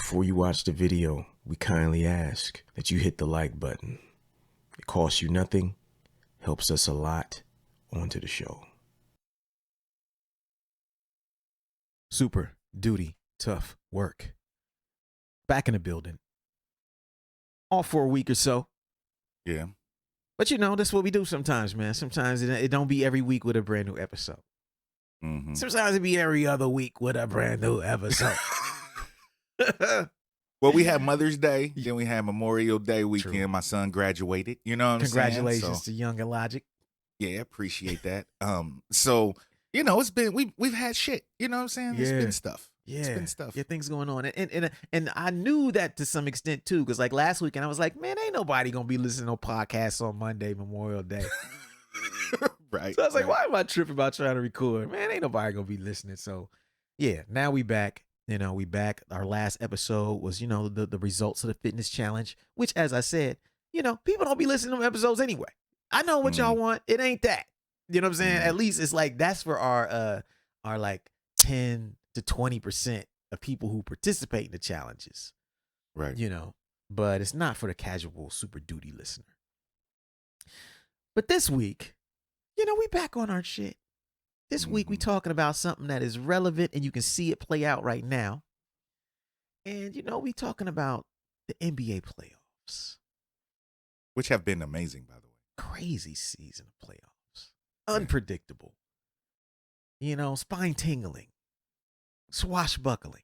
Before you watch the video, we kindly ask that you hit the like button. It costs you nothing, helps us a lot. On to the show. Super duty tough work. Back in the building. All for a week or so. Yeah. But you know, that's what we do sometimes, man. Sometimes it don't be every week with a brand new episode. Mm-hmm. Sometimes it be every other week with a brand new episode. Well, we had Mother's Day, then we had Memorial Day weekend. True. My son graduated. You know what I'm saying? Congratulations to young Illogic. Yeah, appreciate that. So you know, it's been we've had shit. You know what I'm saying? Yeah. It's been stuff. Yeah, It's been stuff. Yeah, things going on, and I knew that to some extent too, because like last weekend I was like, man, ain't nobody gonna be listening to podcasts on Monday, Memorial Day. Right. So I was like, right. why am I tripping about trying to record? Man, ain't nobody gonna be listening. So yeah, now we back. You know, we back. Our last episode was, you know, the results of the fitness challenge, which, as I said, you know, people don't be listening to episodes anyway. I know what y'all want. It ain't that. You know what I'm saying? At least it's like that's for our like 10 to 20% of people who participate in the challenges. Right. You know, but it's not for the casual super duty listener. But this week, you know, we back on our shit. This week we talking about something that is relevant and you can see it play out right now. And you know, we talking about the NBA playoffs. Which have been amazing, by the way. Crazy season of playoffs. Unpredictable. You know, spine tingling. Swashbuckling.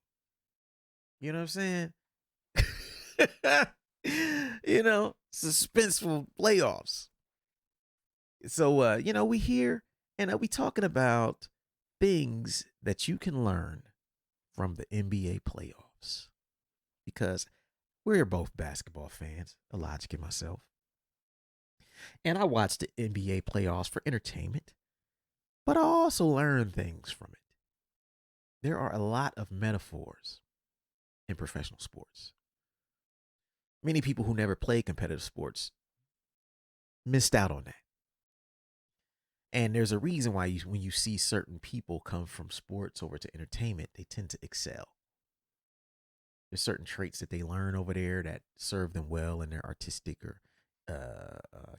You know what I'm saying? You know, suspenseful playoffs. So, you know, we here and we talking about things that you can learn from the NBA playoffs. Because we're both basketball fans, Illogic and myself. And I watch the NBA playoffs for entertainment, but I also learn things from it. There are a lot of metaphors in professional sports. Many people who never played competitive sports missed out on that. And there's a reason why when you see certain people come from sports over to entertainment, they tend to excel. There's certain traits that they learn over there that serve them well in their artistic or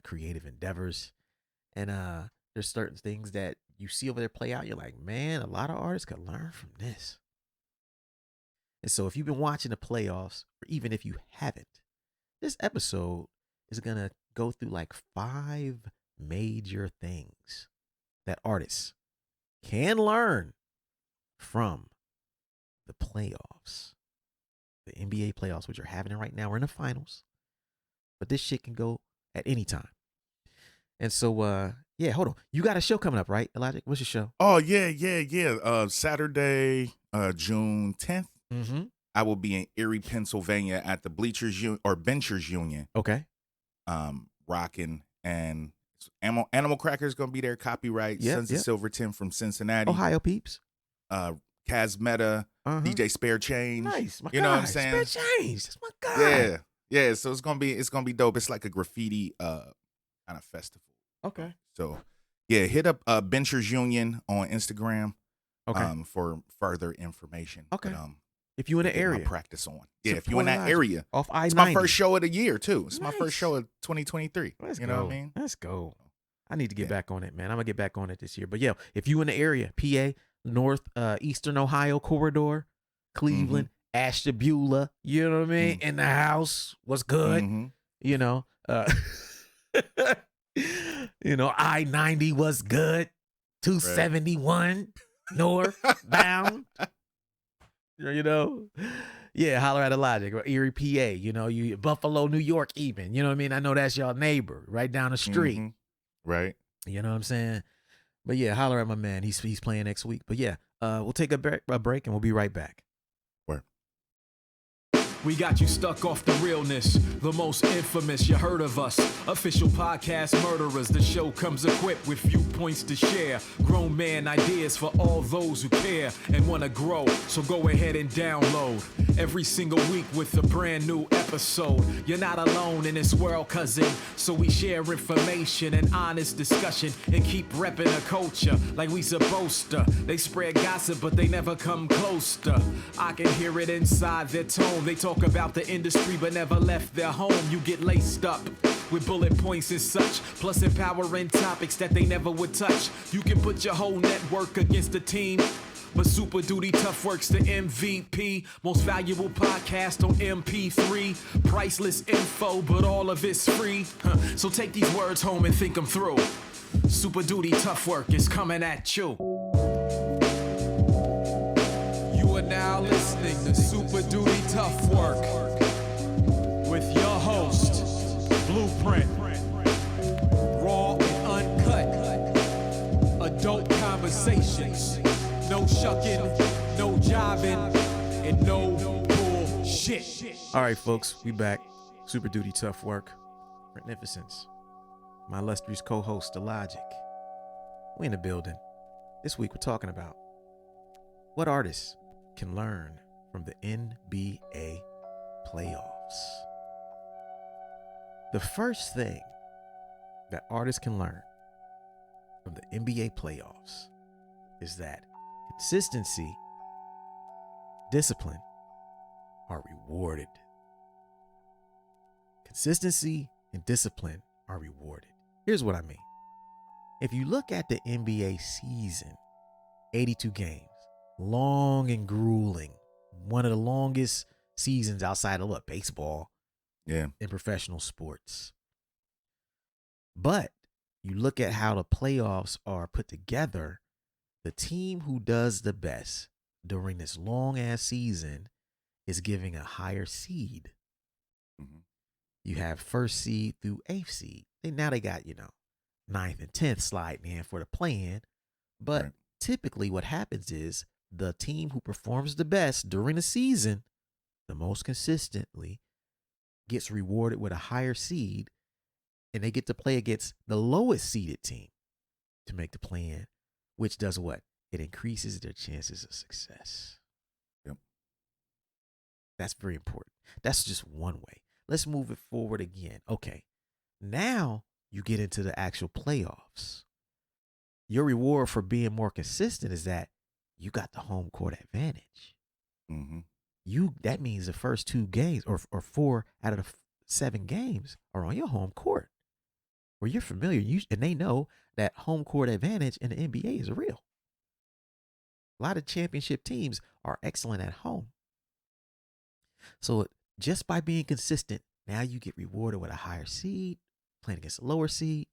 creative endeavors. And there's certain things that you see over there play out. You're like, man, a lot of artists could learn from this. And so if you've been watching the playoffs, or even if you haven't, this episode is going to go through like 5 major things that artists can learn from the playoffs. The NBA playoffs, which are happening right now. We're in the finals. But this shit can go at any time. And so, yeah, hold on. You got a show coming up, right, Illogic? What's your show? Oh, yeah. Saturday, June 10th. Mm-hmm. I will be in Erie, Pennsylvania at the Benchers Union. Okay. Rocking, and Animal Cracker's gonna be there. Copyright. Sons of Silverton from Cincinnati. Ohio peeps. Kaz Meta, DJ Spare Change. Nice, my you guy. know what I'm saying? Spare Change, that's my guy. Yeah. So it's gonna be dope. It's like a graffiti kind of festival. Okay. So yeah, hit up Benchers Union on Instagram. Okay. For further information. Okay. But, if you in the area, practice on. Yeah, if you in that area, off I-90. It's my first show of the year too. It's Nice. my first show of 2023. Let's you go. know what I mean? Let's go. I need to get back on it, man. I'm gonna get back on it this year. But yeah, if you in the area, PA, North, Eastern Ohio corridor, Cleveland, Ashtabula, you know what I mean? In the house, what's good? You know, you know, I-90 was good. 271 northbound. You know, yeah, holler at Illogic or Erie, PA. You know, you Buffalo, New York, even. You know what I mean? I know that's your neighbor right down the street. Right. You know what I'm saying? But yeah, holler at my man. He's playing next week. But yeah, we'll take a break and we'll be right back. Where? We got you stuck off the realness, the most infamous, you heard of us. Official podcast murderers, the show comes equipped with viewpoints to share. Grown man ideas for all those who care and wanna grow, so go ahead and download. Every single week with a brand new episode. You're not alone in this world, cousin, so we share information and honest discussion and keep repping the culture like we supposed to. They spread gossip, but they never come close to. I can hear it inside their tone. They talk about the industry but never left their home. You get laced up with bullet points and such, plus empowering topics that they never would touch. You can put your whole network against the team, but Super Duty Tough Work's the MVP. Most valuable podcast on MP3. Priceless info, but all of it's free. So take these words home and think them through. Super Duty Tough Work is coming at you. You are now listening to Super Duty Tough Work with your host, Blueprint. Raw and uncut. Adult conversations. No shucking, no jiving, and no bullshit. All right, folks, we back. Super Duty Tough Work. Magnificence. My illustrious co-host, Illogic. We in the building. This week we're talking about what artists can learn from the NBA playoffs. The first thing that artists can learn from the NBA playoffs is that consistency, discipline are rewarded. Consistency and discipline are rewarded. Here's what I mean. If you look at the NBA season, 82 games, long and grueling, one of the longest seasons outside of baseball, in professional sports. But you look at how the playoffs are put together, the team who does the best during this long ass season is giving a higher seed. Mm-hmm. You have first seed through eighth seed. Now they got, ninth and 10th sliding in for the play-in. But typically what happens is the team who performs the best during the season, the most consistently, gets rewarded with a higher seed, and they get to play against the lowest seeded team to make the play-in, which does what? It increases their chances of success. Yep. That's very important. That's just one way. Let's move it forward again. Okay. Now you get into the actual playoffs. Your reward for being more consistent is that you got the home court advantage. Mm-hmm. That means the first 2 games or 4 out of the 7 games are on your home court, where you're familiar. And they know that home court advantage in the NBA is real. A lot of championship teams are excellent at home. So just by being consistent, now you get rewarded with a higher seed, playing against a lower seed,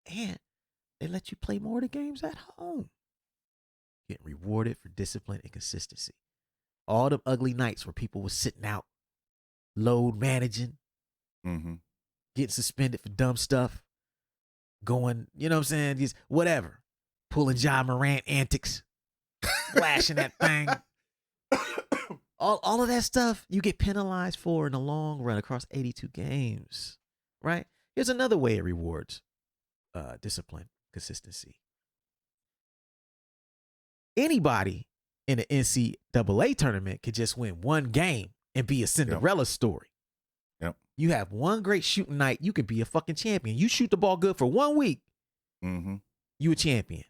and they let you play more of the games at home. Getting rewarded for discipline and consistency. All the ugly nights where people were sitting out, load managing, getting suspended for dumb stuff, going, just whatever, pulling Ja Morant antics, flashing that thing. All of that stuff you get penalized for in the long run across 82 games, right? Here's another way it rewards discipline, consistency. Anybody in the NCAA tournament could just win one game and be a Cinderella story. Yep. You have one great shooting night, you could be a fucking champion. You shoot the ball good for 1 week, you a champion.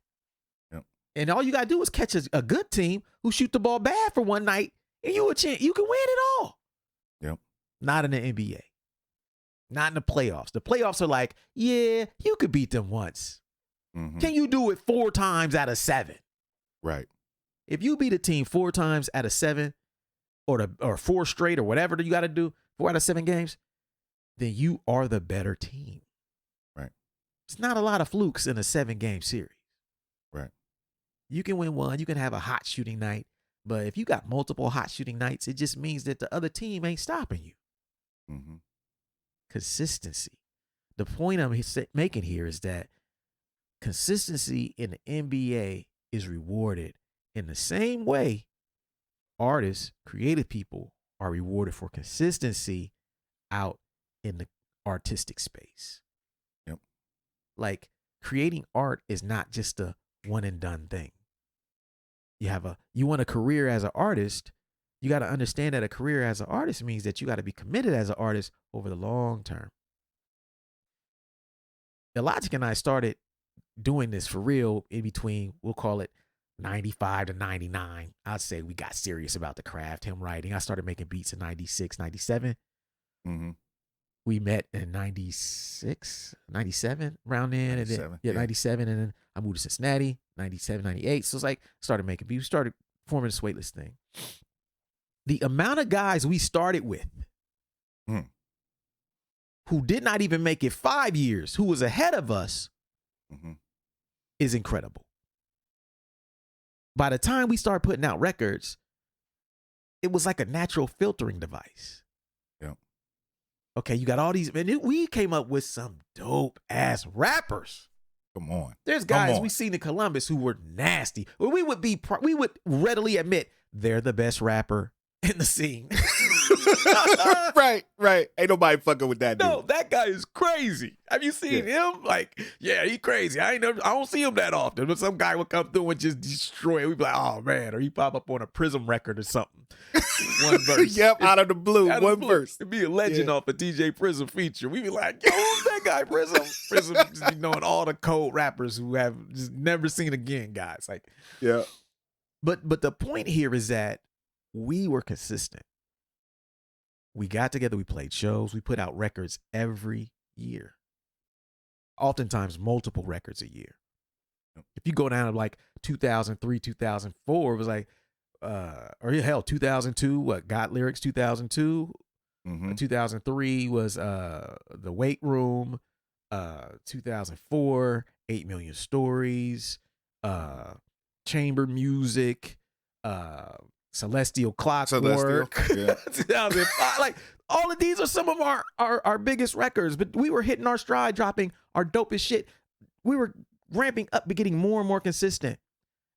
Yep. And all you got to do is catch a good team who shoot the ball bad for one night, and you a champion. You can win it all. Yep. Not in the NBA. Not in the playoffs. The playoffs are like, yeah, you could beat them once. Can you do it 4 times out of 7? Right. If you beat a team 4 times out of 7, or 4 straight, or whatever you got to do, 4 out of 7 games, then you are the better team. Right. It's not a lot of flukes in a 7-game series. Right. You can win one. You can have a hot shooting night. But if you got multiple hot shooting nights, it just means that the other team ain't stopping you. Consistency. The point I'm making here is that consistency in the NBA is rewarded in the same way artists, creative people are rewarded for consistency out in the artistic space. Yep. Like creating art is not just a one and done thing. You want a career as an artist, you got to understand that a career as an artist means that you got to be committed as an artist over the long term. Illogic and I started doing this for real in between, we'll call it 95 to 99. I'd say we got serious about the craft, him writing. I started making beats in 96, 97. Mm-hmm. We met in 96, 97, around then. 97, and then, 97. And then I moved to Cincinnati, 97, 98. So it's like, started making beats. We started forming this waitlist thing. The amount of guys we started with who did not even make it 5 years, who was ahead of us, is incredible. By the time we started putting out records, it was like a natural filtering device. Yep. Okay, you got all these, and we came up with some dope ass rappers. Come on. There's guys we seen in Columbus who were nasty. We would readily admit they're the best rapper in the scene. Right. Ain't nobody fucking with that dude. No, that guy is crazy. Have you seen him? Like, yeah, he crazy. I don't see him that often. But some guy would come through and just destroy it. We'd be like, oh man, or he pop up on a Prism record or something. One verse. Yep, out of the blue. One verse. It'd be a legend off a DJ Prism feature. We'd be like, yo, who's that guy, Prism? Prism just be knowing all the cold rappers who have just never seen again, guys. Like, yeah. But the point here is that we were consistent. We got together, we played shows, we put out records every year. Oftentimes multiple records a year. If you go down to like 2003, 2004, it was like, or hell, 2002, Got Lyrics 2002. 2003 was The Weight Room. 2004, 8 Million Stories. Chamber Music. Celestial Clockwork. 2005. Like, all of these are some of our biggest records, but we were hitting our stride, dropping our dopest shit. We were ramping up, but getting more and more consistent.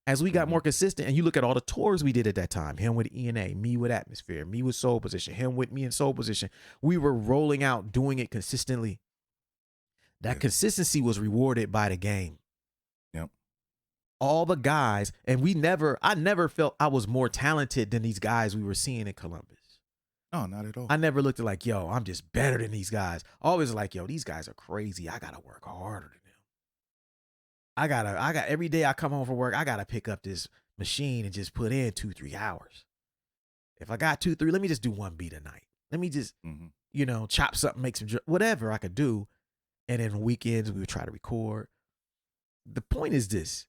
As we got more consistent, and you look at all the tours we did at that time, him with E&A, me with Atmosphere, me with Soul Position, him with me in Soul Position. We were rolling out, doing it consistently. That consistency was rewarded by the game. Yep. All the guys, and I never felt I was more talented than these guys we were seeing in Columbus. No, not at all. I never looked at like, yo, I'm just better than these guys. Always like, yo, these guys are crazy. I gotta work harder than them. I got every day I come home from work, I gotta pick up this machine and just put in 2-3 hours. If I got 2-3, let me just do one beat a night. Let me just, chop something, make some, whatever I could do. And then weekends we would try to record. The point is this.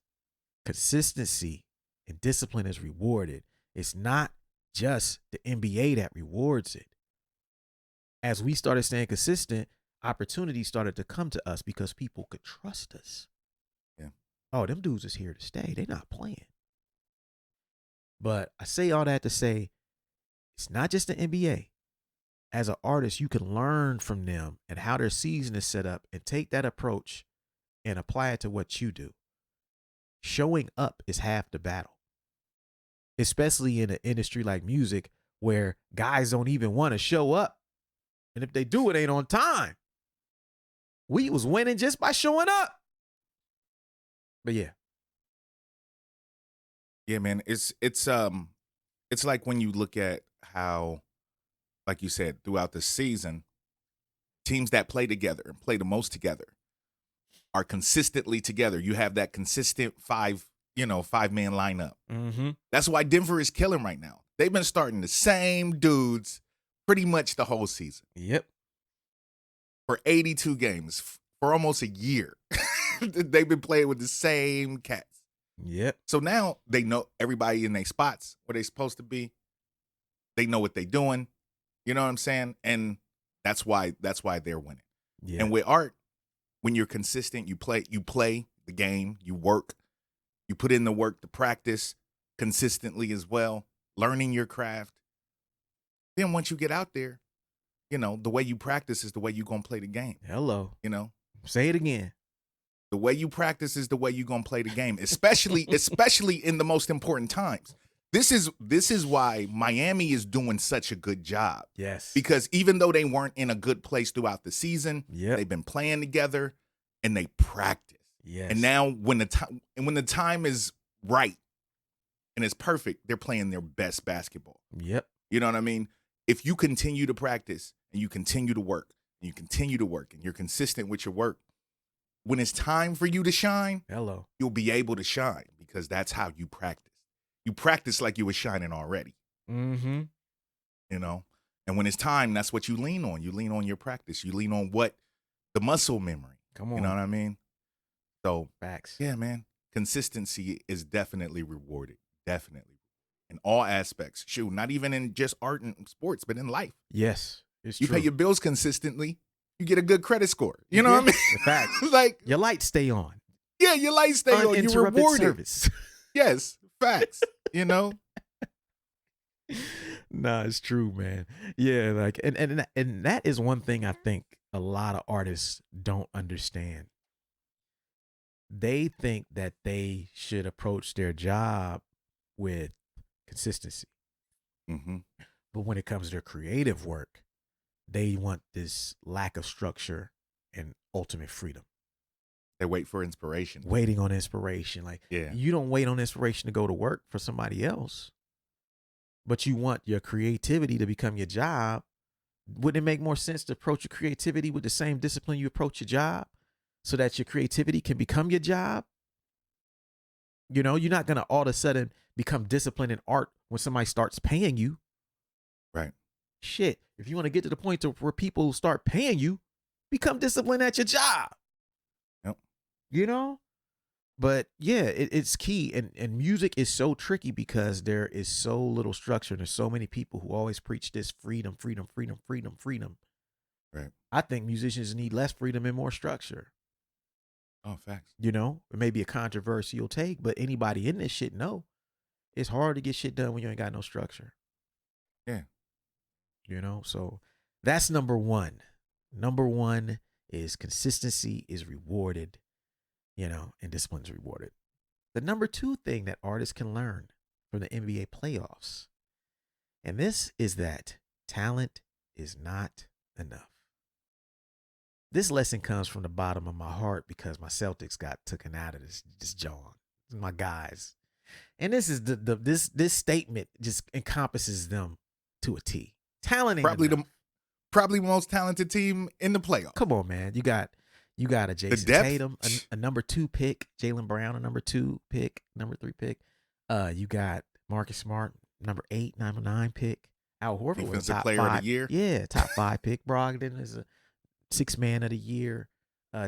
Consistency and discipline is rewarded. It's not just the NBA that rewards it. As we started staying consistent, opportunities started to come to us because people could trust us. Yeah. Oh, them dudes is here to stay. They're not playing. But I say all that to say, it's not just the NBA. As an artist, you can learn from them and how their season is set up and take that approach and apply it to what you do. Showing up is half the battle, especially in an industry like music where guys don't even want to show up. And if they do, it ain't on time. We was winning just by showing up. But yeah. Yeah, man. It's like when you look at how, like you said, throughout the season, teams that play together and play the most together are consistently together. You have that consistent 5-man lineup. Mm-hmm. That's why Denver is killing right now. They've been starting the same dudes pretty much the whole season. Yep. For 82 games, for almost a year. They've been playing with the same cats. Yep. So now they know everybody in their spots where they're supposed to be. They know what they're doing. You know what I'm saying? And that's why they're winning. Yeah. And with art, when you're consistent, you play the game, you work, you put in the work, the practice consistently as well, learning your craft. Then once you get out there, the way you practice is the way you're going to play the game. Hello. Say it again. The way you practice is the way you're going to play the game, especially in the most important times. This is why Miami is doing such a good job. Yes. Because even though they weren't in a good place throughout the season, Yep. they've been playing together and they practice. Yes. And now when the time is right and it's perfect, they're playing their best basketball. Yep. You know what I mean? If you continue to practice and you continue to work and you continue to work and you're consistent with your work, when it's time for you to shine, you'll be able to shine because that's how you practice. You practice like you were shining already. Mm-hmm. You know? And when it's time, that's what you lean on. You lean on your practice. You lean on the muscle memory. Come on. You know what I mean? So, Facts. yeah, man. Consistency is definitely rewarded. Definitely. In all aspects. Shoot, not even in just art and sports, but in life. Yes. It's you true. pay your bills consistently, you get a good credit score. You know what I mean? Facts. Like your lights stay on. Yeah, your lights stay on. You're rewarded. Service. Yes. Facts. You know? Nah, it's true, man. Yeah, like and that is one thing I think a lot of artists don't understand. They think that they should approach their job with consistency. Mm-hmm. But when it comes to their creative work, they want this lack of structure and ultimate freedom. They wait for inspiration. Waiting on inspiration. Like, you don't wait on inspiration to go to work for somebody else, but you want your creativity to become your job. Wouldn't it make more sense to approach your creativity with the same discipline you approach your job so that your creativity can become your job? You know, you're not going to all of a sudden become disciplined in art when somebody starts paying you. Right. Shit. If you want to get to the point where people start paying you, become disciplined at your job. Yep. You know? But yeah, it's key. And music is so tricky because there is so little structure. And there's so many people who always preach this freedom, freedom, freedom, freedom, freedom. Right. I think musicians need less freedom and more structure. Oh, facts. You know, it may be a controversial take, but anybody in this shit know it's hard to get shit done when you ain't got no structure. Yeah. You know, so that's number one. Number one is consistency is rewarded, you know, and discipline is rewarded. The number two thing that artists can learn from the NBA playoffs, and this is that talent is not enough. This lesson comes from the bottom of my heart because my Celtics got taken out of this John. My guys. And this is this statement just encompasses them to a T. Talent ain't probably the most talented team in the playoffs. Come on, man. You got a Jason Tatum, a number 2 pick, Jaylen Brown, a number 2 pick, number 3 pick. You got Marcus Smart, number 8, number 9 pick. Al Horford was top player 5. of the year. Yeah, top 5 pick. Brogdon is a 6th man of the year.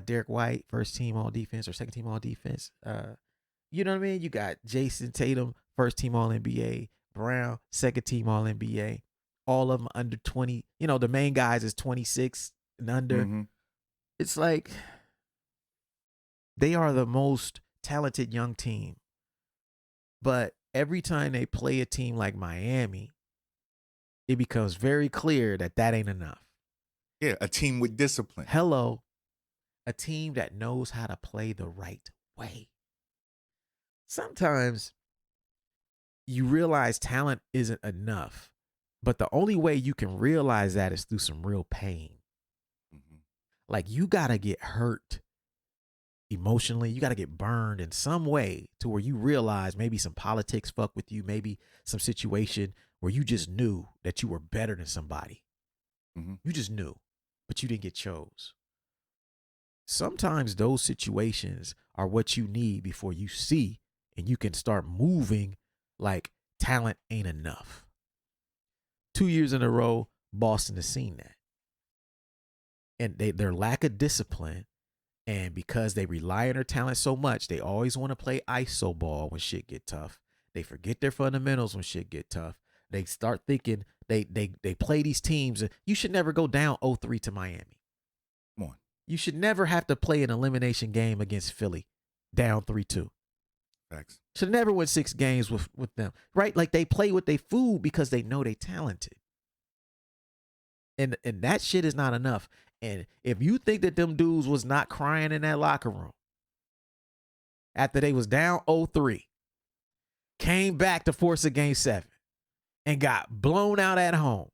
Derek White, first team all defense or second team all defense. You know what I mean? You got Jason Tatum, first team all NBA. Brown, second team all NBA. All of them under 20. You know, the main guys is 26 and under. Mm-hmm. It's like they are the most talented young team. But every time they play a team like Miami, it becomes very clear that ain't enough. Yeah, a team with discipline. Hello, a team that knows how to play the right way. Sometimes you realize talent isn't enough, but the only way you can realize that is through some real pain. Mm-hmm. Like you got to get hurt emotionally. You got to get burned in some way to where you realize maybe some politics fuck with you, maybe some situation where you just knew that you were better than somebody. Mm-hmm. You just knew, but you didn't get chose. Sometimes those situations are what you need before you see and you can start moving like talent ain't enough. 2 years in a row, Boston has seen that. And their lack of discipline, and because they rely on their talent so much, they always want to play ISO ball when shit get tough. They forget their fundamentals when shit get tough. They start thinking they play these teams. You should never go down 0-3 to Miami. Come on. You should never have to play an elimination game against Philly down 3-2. Facts. Should never win 6 games with them, right? Like they play with their food because they know they talented. And that shit is not enough. And if you think that them dudes was not crying in that locker room after they was down 0-3, came back to force a game 7 and got blown out at home.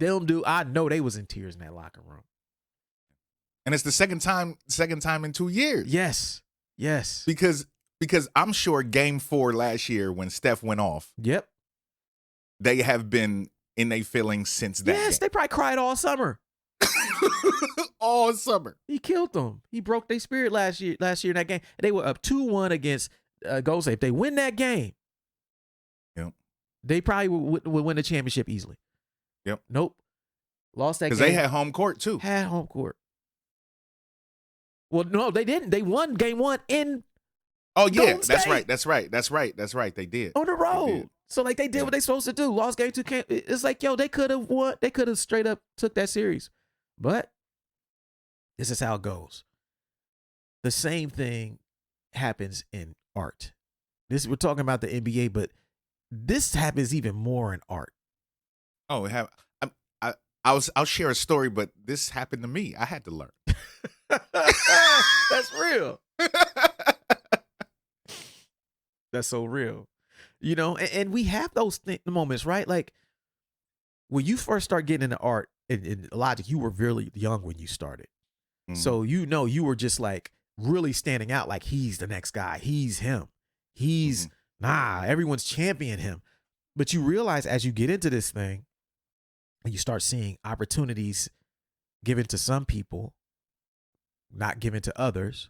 I know they was in tears in that locker room. And it's the second time in 2 years. Yes. Because I'm sure game 4 last year when Steph went off, Yep. they have been in their feelings since that. Yes, they probably cried all summer. All summer. He killed them. He broke their spirit last year in that game. They were up 2-1 against Golden State. If they win that game, Yep. they probably would win the championship easily. Yep. Nope. Lost that game. Because they had home court too. Had home court. Well, no, they didn't. They won game 1 in Oh yeah, Golden that's State. right. They did. On the They road. did. So like they did what they supposed to do. Lost game 2. It's like, yo, they could have won. They could have straight up took that series. But this is how it goes. The same thing happens in art. We're talking about the NBA, but this happens even more in art. Oh, I'll share a story, but this happened to me. I had to learn. That's real. That's so real. You know, and we have those moments, right? Like when you first start getting into art, and Illogic, you were really young when you started. Mhm. So, you know, you were just like really standing out like he's the next guy. He's him. He's everyone's championing him. But you realize as you get into this thing and you start seeing opportunities given to some people, not given to others,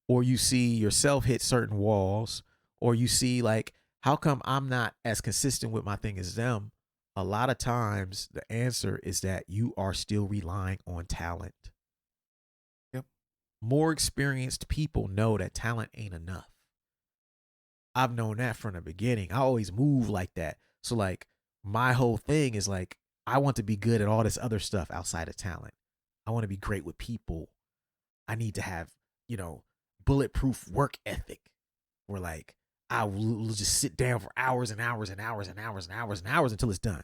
or you see yourself hit certain walls, or you see like, how come I'm not as consistent with my thing as them? A lot of times the answer is that you are still relying on talent. Yep. More experienced people know that talent ain't enough. I've known that from the beginning. I always move like that. So like my whole thing is like, I want to be good at all this other stuff outside of talent. I want to be great with people. I need to have, you know, bulletproof work ethic where like I will just sit down for hours and hours and hours and hours and hours and hours until it's done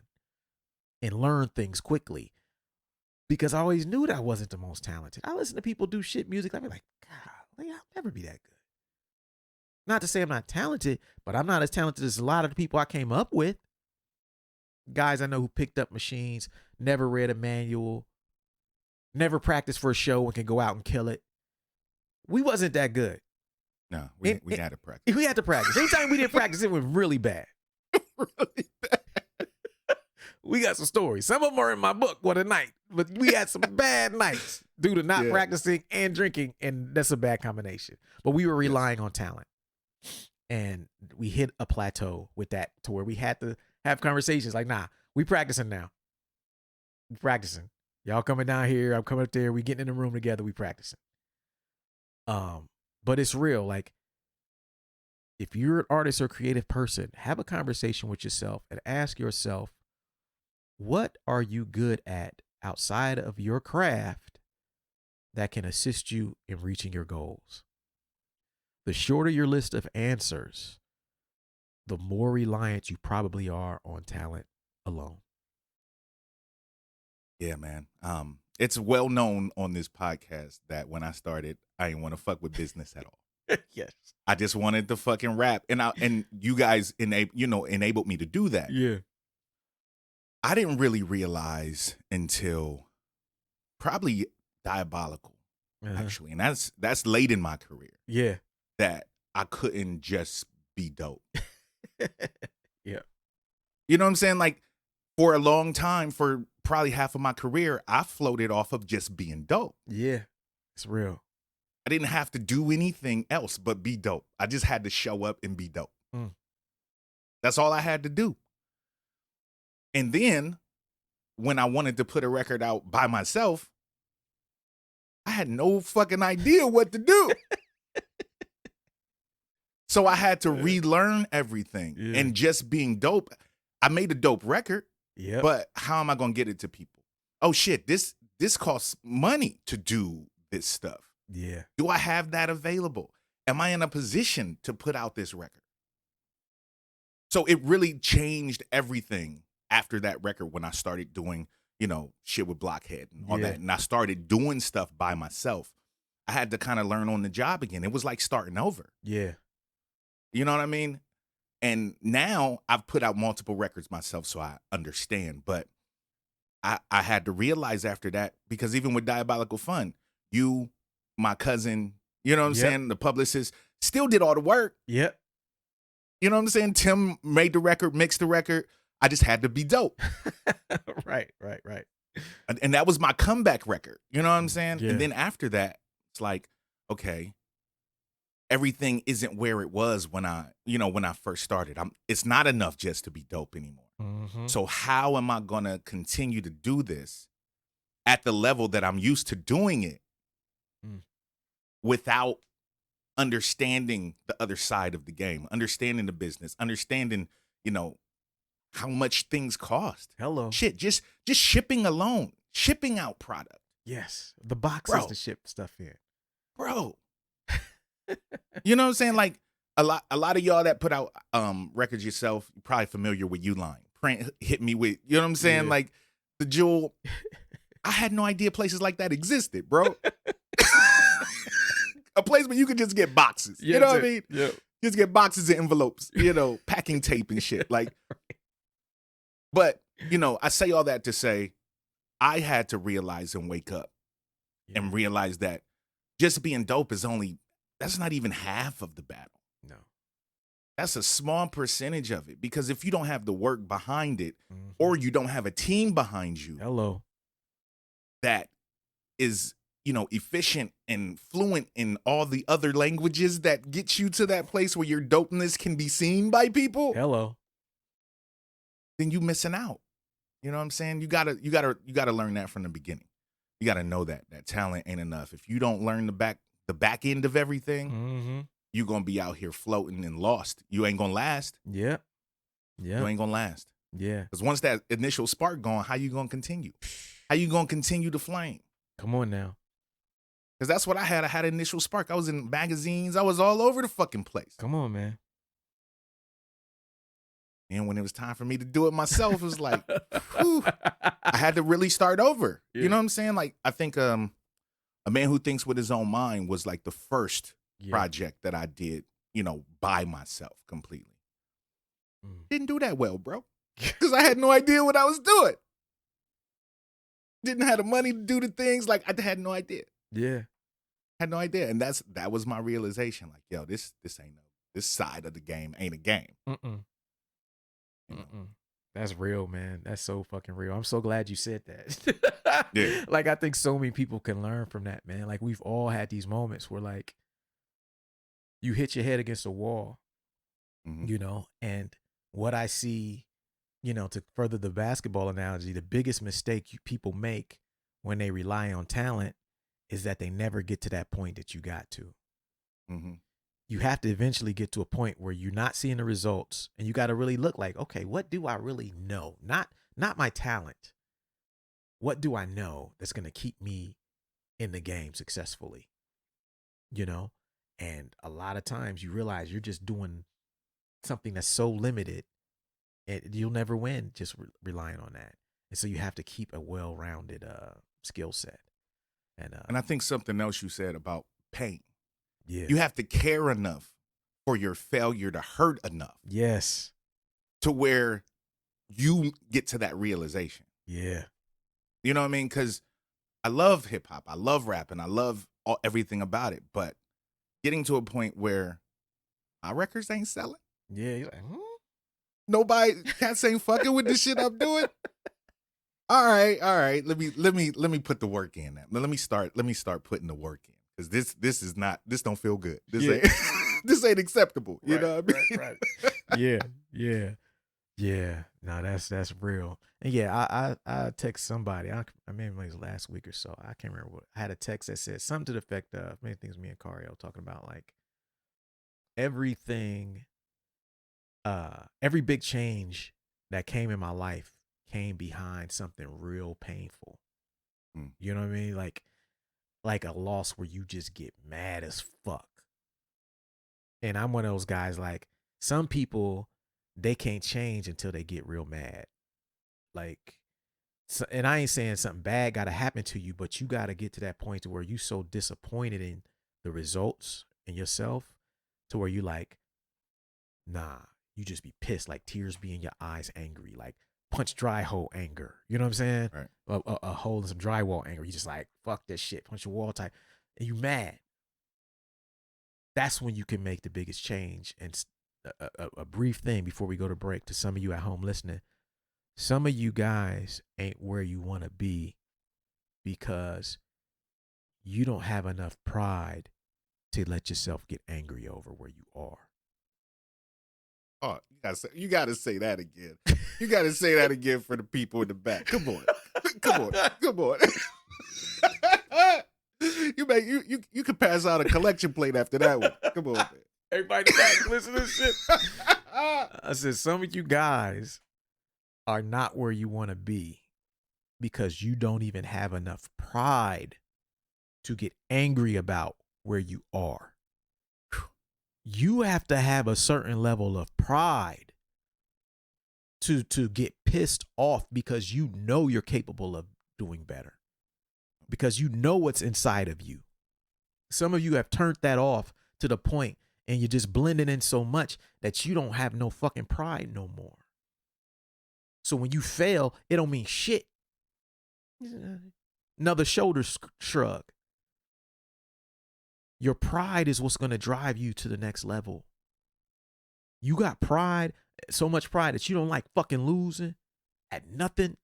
and learn things quickly. Because I always knew that I wasn't the most talented. I listen to people do shit music. I'd be like, God, I'll never be that good. Not to say I'm not talented, but I'm not as talented as a lot of the people I came up with. Guys I know who picked up machines, never read a manual, never practiced for a show and can go out and kill it. We wasn't that good. No, we had to practice. We had to practice. Anytime we didn't practice, it was really bad. Really bad. We got some stories. Some of them are in my book, What a Night. But we had some bad nights due to not practicing and drinking, and that's a bad combination. But we were relying on talent. And we hit a plateau with that to where we had to have conversations like, nah, we practicing now. We practicing. Y'all coming down here. I'm coming up there. We getting in the room together. We practicing. But it's real. Like, if you're an artist or creative person, have a conversation with yourself and ask yourself, what are you good at outside of your craft that can assist you in reaching your goals? The shorter your list of answers, the more reliant you probably are on talent alone. Yeah, man. It's well known on this podcast that when I started, I didn't want to fuck with business at all. Yes. I just wanted to fucking rap, and you guys enabled me to do that. Yeah. I didn't really realize until probably Diabolical, actually, and that's late in my career. Yeah. That I couldn't just be dope. Yeah. You know what I'm saying? Like for a long time, for probably half of my career, I floated off of just being dope. Yeah. It's real. I didn't have to do anything else but be dope. I just had to show up and be dope. That's all I had to do. And then when I wanted to put a record out by myself, I had no fucking idea what to do. So I had to relearn everything. Yeah. And just being dope, I made a dope record. Yeah. But how am I going to get it to people? Oh shit, this costs money to do this stuff. Yeah. Do I have that available? Am I in a position to put out this record? So it really changed everything after that record when I started doing, shit with Blockhead and all that. And I started doing stuff by myself. I had to kind of learn on the job again. It was like starting over. Yeah. You know what I mean? And now I've put out multiple records myself, so I understand. But I had to realize after that, because even with Diabolical Fun, you, my cousin, you know what I'm Yep. saying, the publicist, still did all the work. Yep. You know what I'm saying? Tim made the record, mixed the record. I just had to be dope. Right. And that was my comeback record. You know what I'm saying? Yeah. And then after that, it's like, okay, everything isn't where it was when I first started. It's not enough just to be dope anymore. Mm-hmm. So how am I gonna continue to do this at the level that I'm used to doing it without understanding the other side of the game, understanding the business, understanding, how much things cost. Hello. Shit, just shipping alone, shipping out product. Yes. The boxes Bro. to ship stuff in. Bro. You know what I'm saying? Like a lot of y'all that put out records yourself, you're probably familiar with Uline. Print hit me with, you know what I'm saying? Yeah. Like the Jewel. I had no idea places like that existed, bro. A place where you could just get boxes. You know what I mean? Yeah. Just get boxes and envelopes, packing tape and shit. Like, but, I say all that to say I had to realize and wake up and realize that just being dope that's not even half of the battle. No. That's a small percentage of it, because if you don't have the work behind it, Mhm. or you don't have a team behind you Hello. that is, efficient and fluent in all the other languages that get you to that place where your dopeness can be seen by people, Hello. then you missing out. You know what I'm saying? You gotta learn that from the beginning. You gotta know that talent ain't enough. If you don't learn the back end of everything, Mm-hmm. you're gonna be out here floating and lost. You ain't gonna last. Yeah. Yeah. You ain't gonna last. Yeah. Because once that initial spark gone, how you gonna continue? How you gonna continue to flame? Come on now. Because that's what I had. I had an initial spark. I was in magazines. I was all over the fucking place. Come on, man. And when it was time for me to do it myself, it was like, whew, I had to really start over. Yeah. You know what I'm saying? Like, I think A Man Who Thinks With His Own Mind was like the first project that I did, by myself completely. Didn't do that well, bro. Because I had no idea what I was doing. Didn't have the money to do the things. Like, I had no idea. Yeah. Had no idea. And that was my realization. Like, yo, this side of the game ain't a game. Mm-mm. Mm-mm. That's real, man. That's so fucking real. I'm so glad you said that. Yeah. Like, I think so many people can learn from that, man. Like, we've all had these moments where, like, you hit your head against a wall, Mhm. And what I see, to further the basketball analogy, the biggest mistake people make when they rely on talent is that they never get to that point that you got to. Mm-hmm. You have to eventually get to a point where you're not seeing the results, and you got to really look like, okay, what do I really know? Not my talent. What do I know that's going to keep me in the game successfully? And a lot of times you realize you're just doing something that's so limited, and you'll never win just relying on that. And so you have to keep a well-rounded skill set. And I think something else you said about pain. Yeah. You have to care enough for your failure to hurt enough Yes. to where you get to that realization. Yeah. You know what I mean? Because I love hip hop. I love rap, and I love everything about it. But getting to a point where my records ain't selling. Yeah. You're like, Nobody, cats ain't fucking with the shit I'm doing. All right. Let me put the work in. Let me start putting the work in, because this don't feel good. This ain't acceptable. You know what I mean? Right. Yeah. No, that's real. And yeah, I text somebody. I remember it was last week or so. I can't remember what. I had a text that said something to the effect of, many things me and Cario talking about, like everything, every big change that came in my life came behind something real painful. You know what I mean? Like a loss where you just get mad as fuck. And I'm one of those guys, like, some people, they can't change until they get real mad. Like, so, and I ain't saying something bad got to happen to you, but you got to get to that point to where you so disappointed in the results and yourself to where you like, Nah, you just be pissed, like tears be in your eyes, angry, like punch dry hole anger. You know what I'm saying? Right. A hole in some drywall anger. You just like, fuck this shit, punch a wall type. And you mad. That's when you can make the biggest change. And a brief thing before we go to break to some of you at home listening. Some of you guys ain't where you want to be because you don't have enough pride to let yourself get angry over where you are. Oh, you gotta say that again. You gotta say that again for the people in the back. Come on. Come on. You can pass out a collection plate after that one. Come on, man. Everybody back, listen to this shit. I said, some of you guys are not where you want to be because you don't even have enough pride to get angry about where you are. You have to have a certain level of pride to get pissed off because you know you're capable of doing better. Because you know what's inside of you. Some of you have turned that off to the point and you're just blending in so much that you don't have no fucking pride no more. So when you fail, it don't mean shit. Another shoulder shrug. Your pride is what's going to drive you to the next level. You got pride, so much pride that you don't like fucking losing at nothing.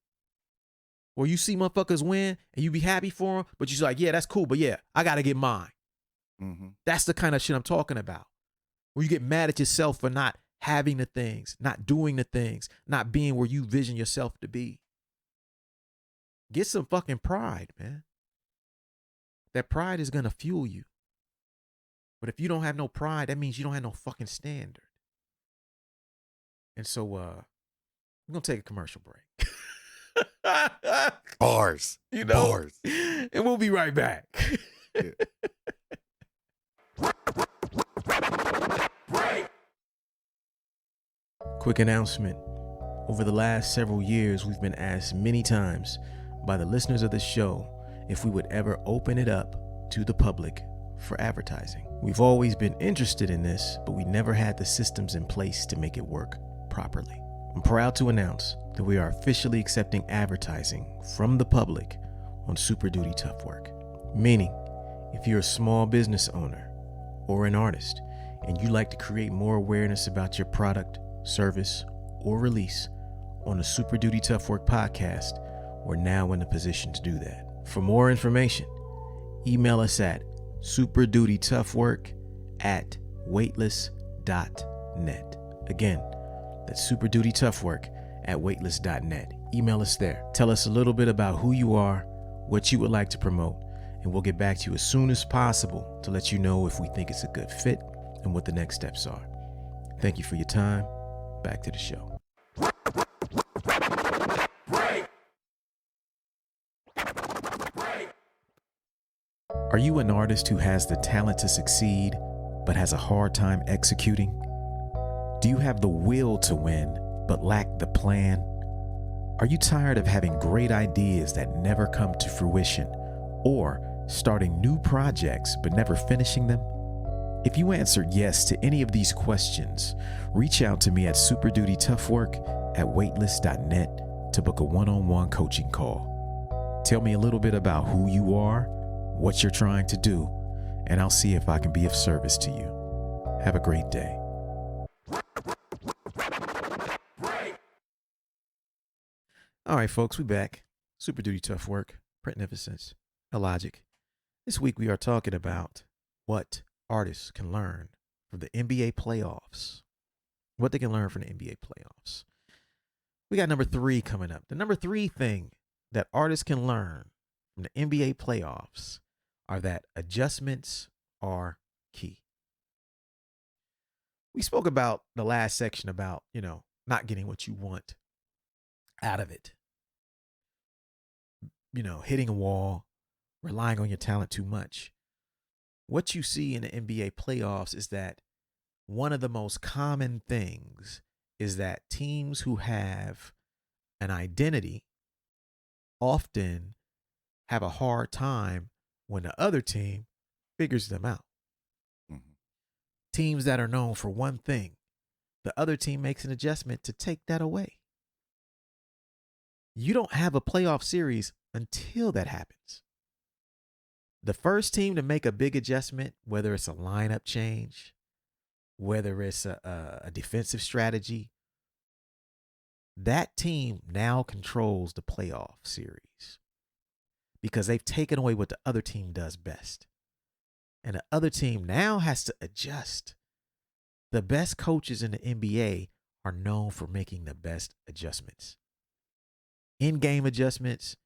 Or you see motherfuckers win and you be happy for them, but you're like, yeah, that's cool, but yeah, I got to get mine. Mm-hmm. That's the kind of shit I'm talking about. Where you get mad at yourself for not having the things, not doing the things, not being where you vision yourself to be. Get some fucking pride, man. That pride is going to fuel you. But if you don't have no pride, that means you don't have no fucking standard. And so we're going to take a commercial break. Bars. You know? Bars. And we'll be right back. Yeah. Quick announcement. Over the last several years, we've been asked many times by the listeners of the show if we would ever open it up to the public for advertising. We've always been interested in this, but we never had the systems in place to make it work properly. I'm proud to announce that we are officially accepting advertising from the public on Super Duty Tough Work. Meaning, if you're a small business owner or an artist and you'd like to create more awareness about your product, service, or release on the Super Duty Tough Work podcast, we're now in a position to do that. For more information, email us at superdutytoughwork@weightless.net. Again, that's superdutytoughwork@weightless.net. Email us there. Tell us a little bit about who you are, what you would like to promote, and we'll get back to you as soon as possible to let you know if we think it's a good fit and what the next steps are. Thank you for your time. Back to the show. Are you an artist who has the talent to succeed, but has a hard time executing? Do you have the will to win, but lack the plan? Are you tired of having great ideas that never come to fruition, or starting new projects but never finishing them? If you answered yes to any of these questions, reach out to me at superdutytoughwork@weightless.net to book a one-on-one coaching call. Tell me a little bit about who you are, what you're trying to do, and I'll see if I can be of service to you. Have a great day. All right, folks, we back. Super Duty Tough Work, Printnificence, Illogic. This week we are talking about what artists can learn from the NBA playoffs. What they can learn from the NBA playoffs. We got number 3 coming up. The number 3 thing that artists can learn from the NBA playoffs are that adjustments are key. We spoke about the last section about, not getting what you want out of it. Hitting a wall, relying on your talent too much. What you see in the NBA playoffs is that one of the most common things is that teams who have an identity often have a hard time when the other team figures them out. Mm-hmm. Teams that are known for one thing, the other team makes an adjustment to take that away. You don't have a playoff series until that happens. The first team to make a big adjustment, whether it's a lineup change, whether it's a defensive strategy, that team now controls the playoff series because they've taken away what the other team does best. And the other team now has to adjust. The best coaches in the NBA are known for making the best adjustments. In-game adjustments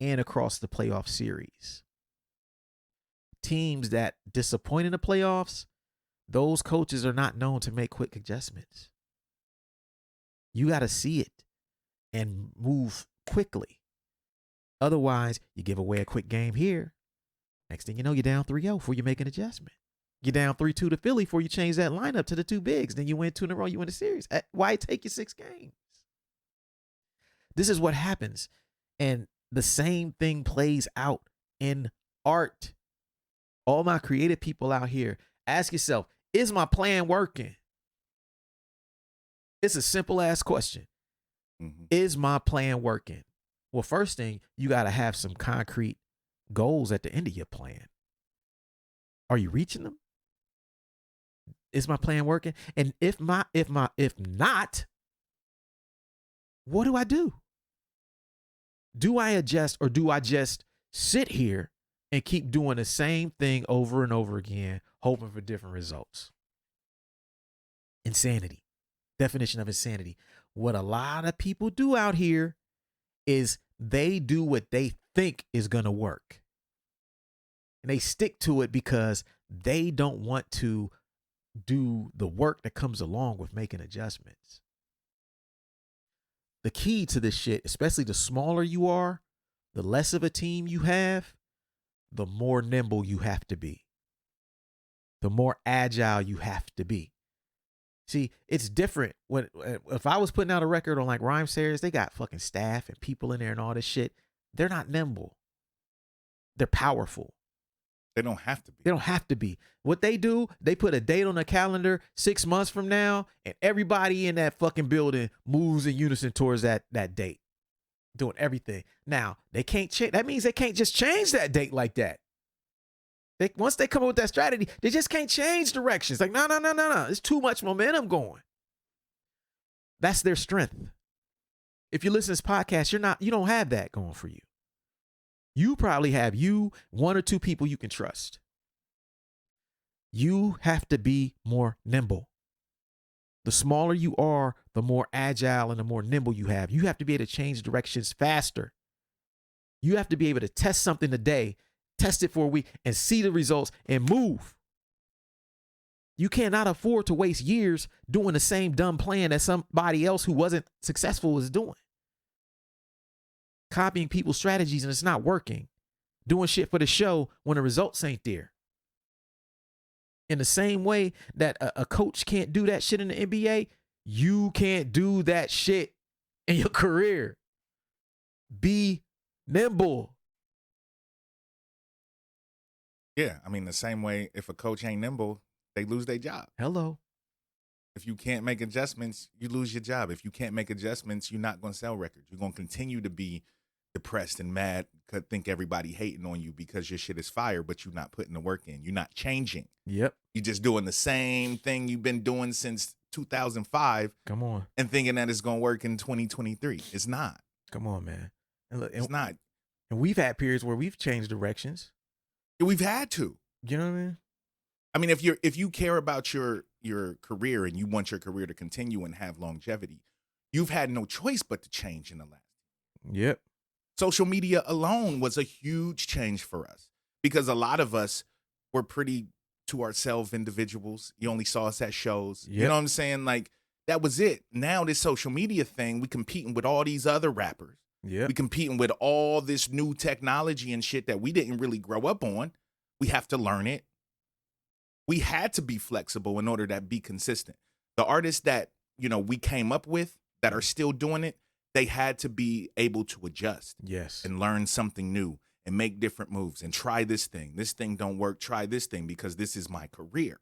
and across the playoff series. Teams that disappoint in the playoffs, those coaches are not known to make quick adjustments. You got to see it and move quickly. Otherwise, you give away a quick game here. Next thing you know, you're down 3-0 before you make an adjustment. You're down 3-2 to Philly before you change that lineup to the two bigs. Then you win 2 in a row, you win the series. Why take you 6 games? This is what happens. And the same thing plays out in art. All my creative people out here, ask yourself, is my plan working? It's a simple ass question. Mm-hmm. Is my plan working? Well, first thing, you got to have some concrete goals at the end of your plan. Are you reaching them? Is my plan working? And if not, what do I do? Do I adjust or do I just sit here and keep doing the same thing over and over again, hoping for different results? Insanity. Definition of insanity. What a lot of people do out here is they do what they think is going to work. And they stick to it because they don't want to do the work that comes along with making adjustments. The key to this shit, especially the smaller you are, the less of a team you have, the more nimble you have to be. The more agile you have to be. See, it's different when if I was putting out a record on like Rhyme Sayers, they got fucking staff and people in there and all this shit. They're not nimble. They're powerful. They don't have to be. They don't have to be. What they do, they put a date on the calendar 6 months from now, and everybody in that fucking building moves in unison towards that date, doing everything. Now, they can't change. That means they can't just change that date like that. Once they come up with that strategy, they just can't change directions. Like, no. There's too much momentum going. That's their strength. If you listen to this podcast, you don't have that going for you. You probably have one or two people you can trust. You have to be more nimble. The smaller you are, the more agile and the more nimble you have. You have to be able to change directions faster. You have to be able to test something today, test it for a week, and see the results and move. You cannot afford to waste years doing the same dumb plan that somebody else who wasn't successful was doing. Copying people's strategies and it's not working. Doing shit for the show when the results ain't there. In the same way that a coach can't do that shit in the NBA, you can't do that shit in your career. Be nimble. Yeah, I mean, the same way if a coach ain't nimble, they lose their job. Hello. If you can't make adjustments, you lose your job. If you can't make adjustments, you're not going to sell records. You're going to continue to be depressed and mad, think everybody hating on you because your shit is fire, but you're not putting the work in. You're not changing. Yep. You're just doing the same thing you've been doing since 2005. Come on. And thinking that it's going to work in 2023. It's not. Come on, man. And look, it's not. And we've had periods where we've changed directions. We've had to. You know what I mean? I mean, if you care about your career and you want your career to continue and have longevity, you've had no choice but to change in the last. Yep. Social media alone was a huge change for us because a lot of us were pretty to ourselves individuals. You only saw us at shows. Yep. You know what I'm saying? Like, that was it. Now this social media thing, we competing with all these other rappers. Yeah. We competing with all this new technology and shit that we didn't really grow up on. We have to learn it. We had to be flexible in order to be consistent. The artists that, we came up with that are still doing it, they had to be able to adjust. Yes. And learn something new and make different moves and try this thing. This thing don't work. Try this thing because this is my career.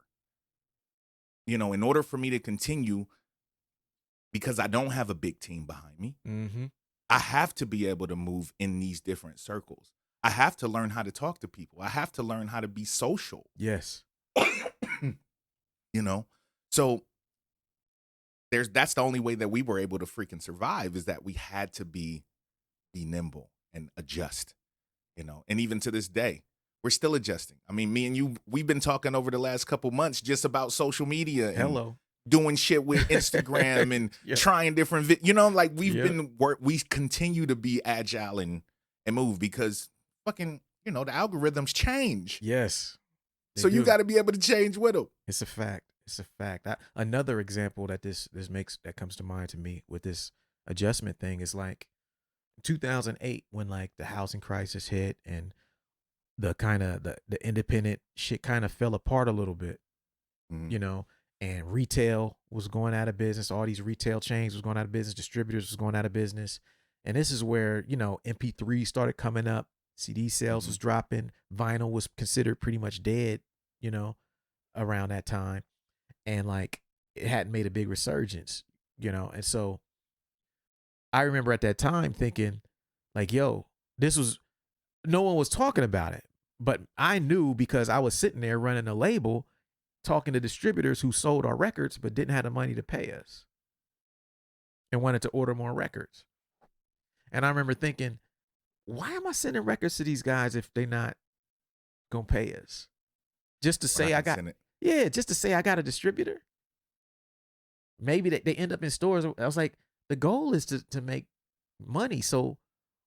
In order for me to continue, because I don't have a big team behind me. Mm-hmm. I have to be able to move in these different circles. I have to learn how to talk to people. I have to learn how to be social. Yes. You know? So that's the only way that we were able to freaking survive, is that we had to be nimble and adjust, you know. And even to this day, we're still adjusting. I mean, me and you, we've been talking over the last couple months just about social media and Hello. doing shit with Instagram and Yeah. trying different you know, like we've Yep. been we continue to be agile and move, because fucking, you know, the algorithms change. Yes. So you do. got to be able to change with them. It's a fact. It's a fact. Another example that this comes to mind to me with this adjustment thing is like 2008, when like the housing crisis hit and the kind of the independent shit kind of fell apart a little bit, Mhm. you know, and retail was going out of business. All these retail chains was going out of business. Distributors was going out of business. And this is where, you know, MP3 started coming up. CD sales was dropping. Vinyl was considered pretty much dead, you know, around that time. And like it hadn't made a big resurgence, you know. And so I remember at that time thinking, like, yo, no one was talking about it. But I knew, because I was sitting there running a label, talking to distributors who sold our records but didn't have the money to pay us and wanted to order more records. And I remember thinking, why am I sending records to these guys if they're not gonna pay us? Just to say just to say I got a distributor. Maybe they end up in stores. I was like, the goal is to make money. So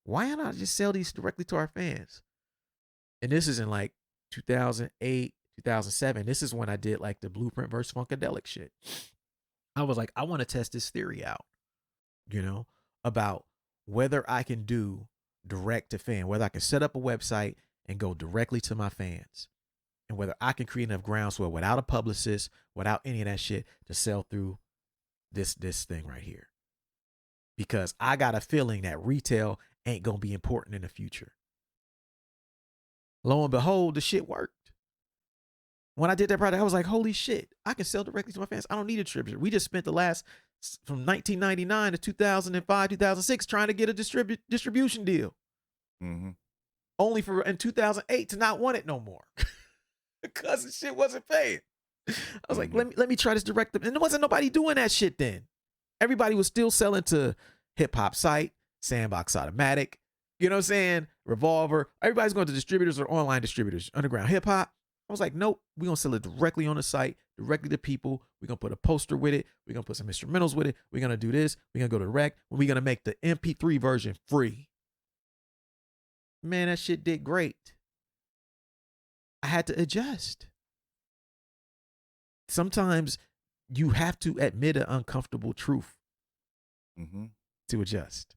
why not just sell these directly to our fans? And this is in like 2008, 2007. This is when I did like the Blueprint versus Funkadelic shit. I was like, I want to test this theory out, you know, about whether I can do direct to fan, whether I can set up a website and go directly to my fans, and whether I can create enough groundswell without a publicist, without any of that shit, to sell through this thing right here. Because I got a feeling that retail ain't gonna be important in the future. Lo and behold, the shit worked. When I did that project, I was like, holy shit, I can sell directly to my fans. I don't need a distributor. We just spent the last, from 1999 to 2005, 2006, trying to get a distribution deal. Mm-hmm. Only for in 2008 to not want it no more. Because the shit wasn't paying. I was like, let me try this direct. And there wasn't nobody doing that shit then. Everybody was still selling to Hip Hop Site, Sandbox Automatic, you know what I'm saying? Revolver. Everybody's going to distributors or online distributors. Underground Hip Hop. I was like, nope, we're going to sell it directly on the site, directly to people. We're going to put a poster with it. We're going to put some instrumentals with it. We're going to do this. We're going to go to rec. We're going to make the MP3 version free. Man, that shit did great. I had to adjust. Sometimes you have to admit an uncomfortable truth to adjust.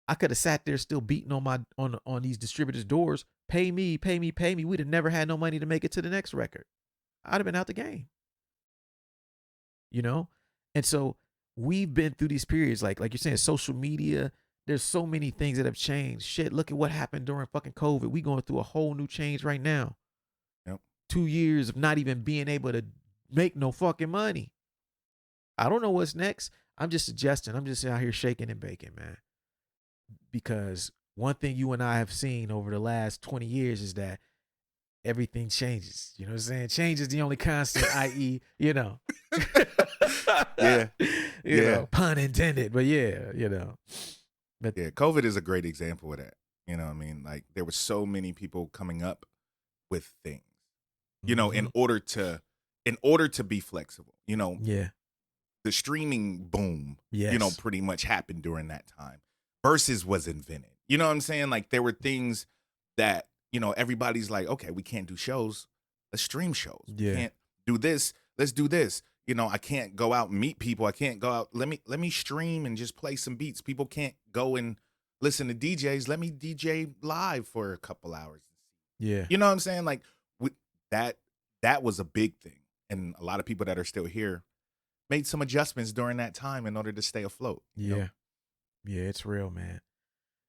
I could have sat there still beating on these distributors' doors. Pay me, pay me, pay me. We'd have never had no money to make it to the next record. I'd have been out the game. You know? And so we've been through these periods, like you're saying, social media. There's so many things that have changed. Shit, look at what happened during fucking COVID. We going through a whole new change right now. Yep. 2 years of not even being able to make no fucking money. I don't know what's next. I'm just suggesting. I'm just out here shaking and baking, man. Because one thing you and I have seen over the last 20 years is that everything changes. You know what I'm saying? Change is the only constant, i.e., you know. Yeah. You know, pun intended, but yeah, you know. But Yeah, COVID is a great example of that. You know what I mean? Like, there were so many people coming up with things, you know, in order to be flexible. You know, yeah, the streaming boom, yes, you know, pretty much happened during that time. Versus was invented. You know what I'm saying? Like, there were things that, you know, everybody's like, okay, we can't do shows. Let's stream shows. Yeah. We can't do this. Let's do this. You know, I can't go out and meet people. I can't go out. Let me stream and just play some beats. People can't go and listen to DJs. Let me DJ live for a couple hours. Yeah. You know what I'm saying? Like, that was a big thing. And a lot of people that are still here made some adjustments during that time in order to stay afloat. Yeah. Know? Yeah, it's real, man.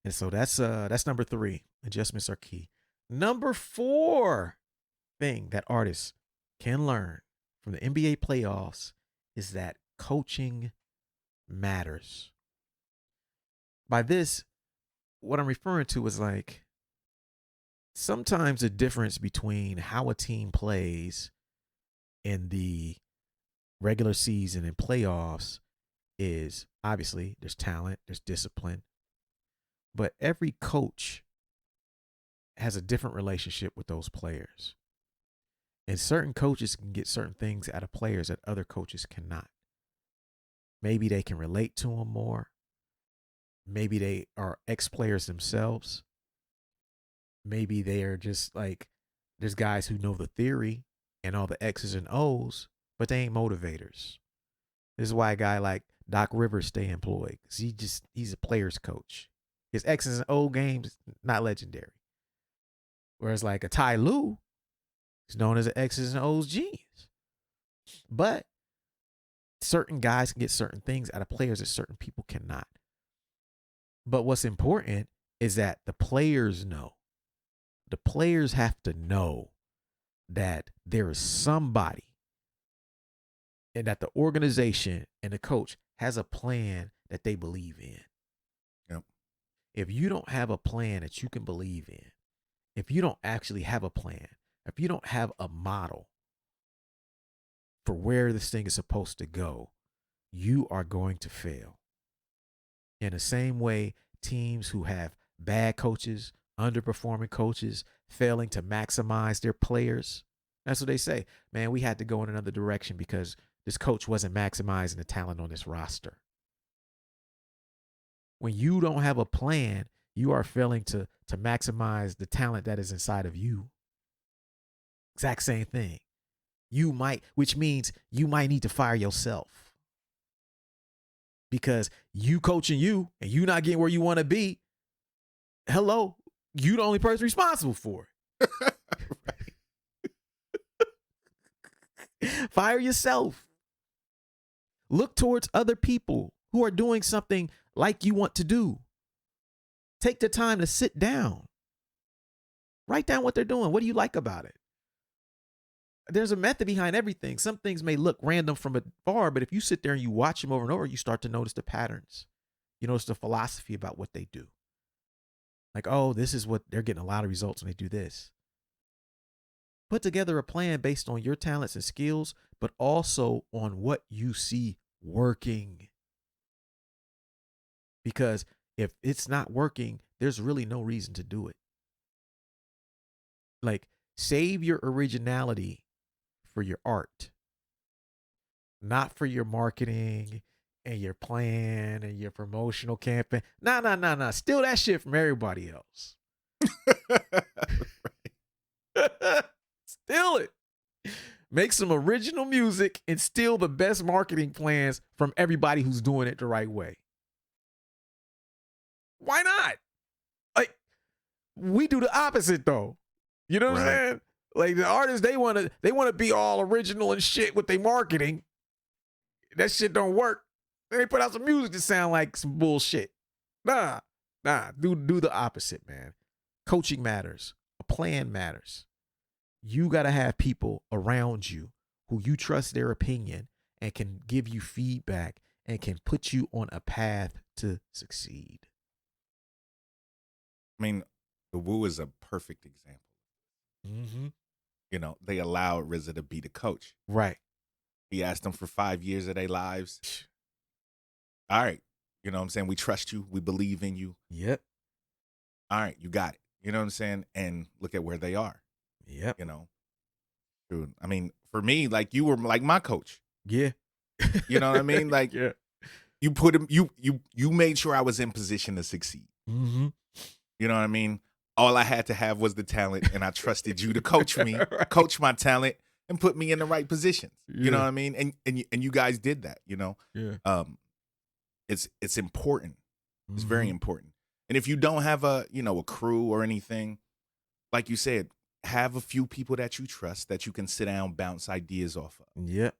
And so that's number 3. Adjustments are key. Number 4 thing that artists can learn from the NBA playoffs is that coaching matters. By this, what I'm referring to is like sometimes the difference between how a team plays in the regular season and playoffs is obviously there's talent, there's discipline, but every coach has a different relationship with those players. And certain coaches can get certain things out of players that other coaches cannot. Maybe they can relate to them more. Maybe they are ex-players themselves. Maybe they are just like, there's guys who know the theory and all the X's and O's, but they ain't motivators. This is why a guy like Doc Rivers stay employed. 'Cause he's a player's coach. His X's and O games, not legendary. Whereas like a Ty Lue, he's known as an X's and O's genius. But certain guys can get certain things out of players that certain people cannot. But what's important is that the players know. The players have to know that there is somebody and that the organization and the coach has a plan that they believe in. Yep. If you don't have a plan that you can believe in, if you don't actually have a plan, if you don't have a model for where this thing is supposed to go, you are going to fail. In the same way, teams who have bad coaches, underperforming coaches, failing to maximize their players, that's what they say. Man, we had to go in another direction because this coach wasn't maximizing the talent on this roster. When you don't have a plan, you are failing to maximize the talent that is inside of you. Exact same thing. Which means you might need to fire yourself. Because you coaching you and you not getting where you want to be, hello, you the only person responsible for it. Fire yourself. Look towards other people who are doing something like you want to do. Take the time to sit down. Write down what they're doing. What do you like about it? There's a method behind everything. Some things may look random from afar, but if you sit there and you watch them over and over, you start to notice the patterns. You notice the philosophy about what they do. Like, oh, this is what they're getting a lot of results when they do this. Put together a plan based on your talents and skills, but also on what you see working. Because if it's not working, there's really no reason to do it. Like, save your originality for your art, not for your marketing and your plan and your promotional campaign. Nah. Steal that shit from everybody else. Steal it. Make some original music and steal the best marketing plans from everybody who's doing it the right way. Why not? Like, we do the opposite though. You know what I'm saying? Like the artists, they want to be all original and shit with their marketing. That shit don't work. They put out some music that sound like some bullshit. Nah. Do the opposite, man. Coaching matters. A plan matters. You got to have people around you who you trust their opinion and can give you feedback and can put you on a path to succeed. I mean, the Wu is a perfect example. Mm-hmm. You know, they allowed RZA to be the coach. Right. He asked them for 5 years of their lives. All right. You know what I'm saying? We trust you. We believe in you. Yep. All right. You got it. You know what I'm saying? And look at where they are. Yep. You know, dude, I mean, for me, like you were like my coach. Yeah. You know what I mean? Like yeah. you put him, you made sure I was in position to succeed. Mm-hmm. You know what I mean? All I had to have was the talent, and I trusted you to coach me, right. Coach my talent, and put me in the right positions. Yeah. You know what I mean? And you guys did that. You know, it's important. It's very important. And if you don't have a crew or anything, like you said, have a few people that you trust that you can sit down, bounce ideas off of. Yeah,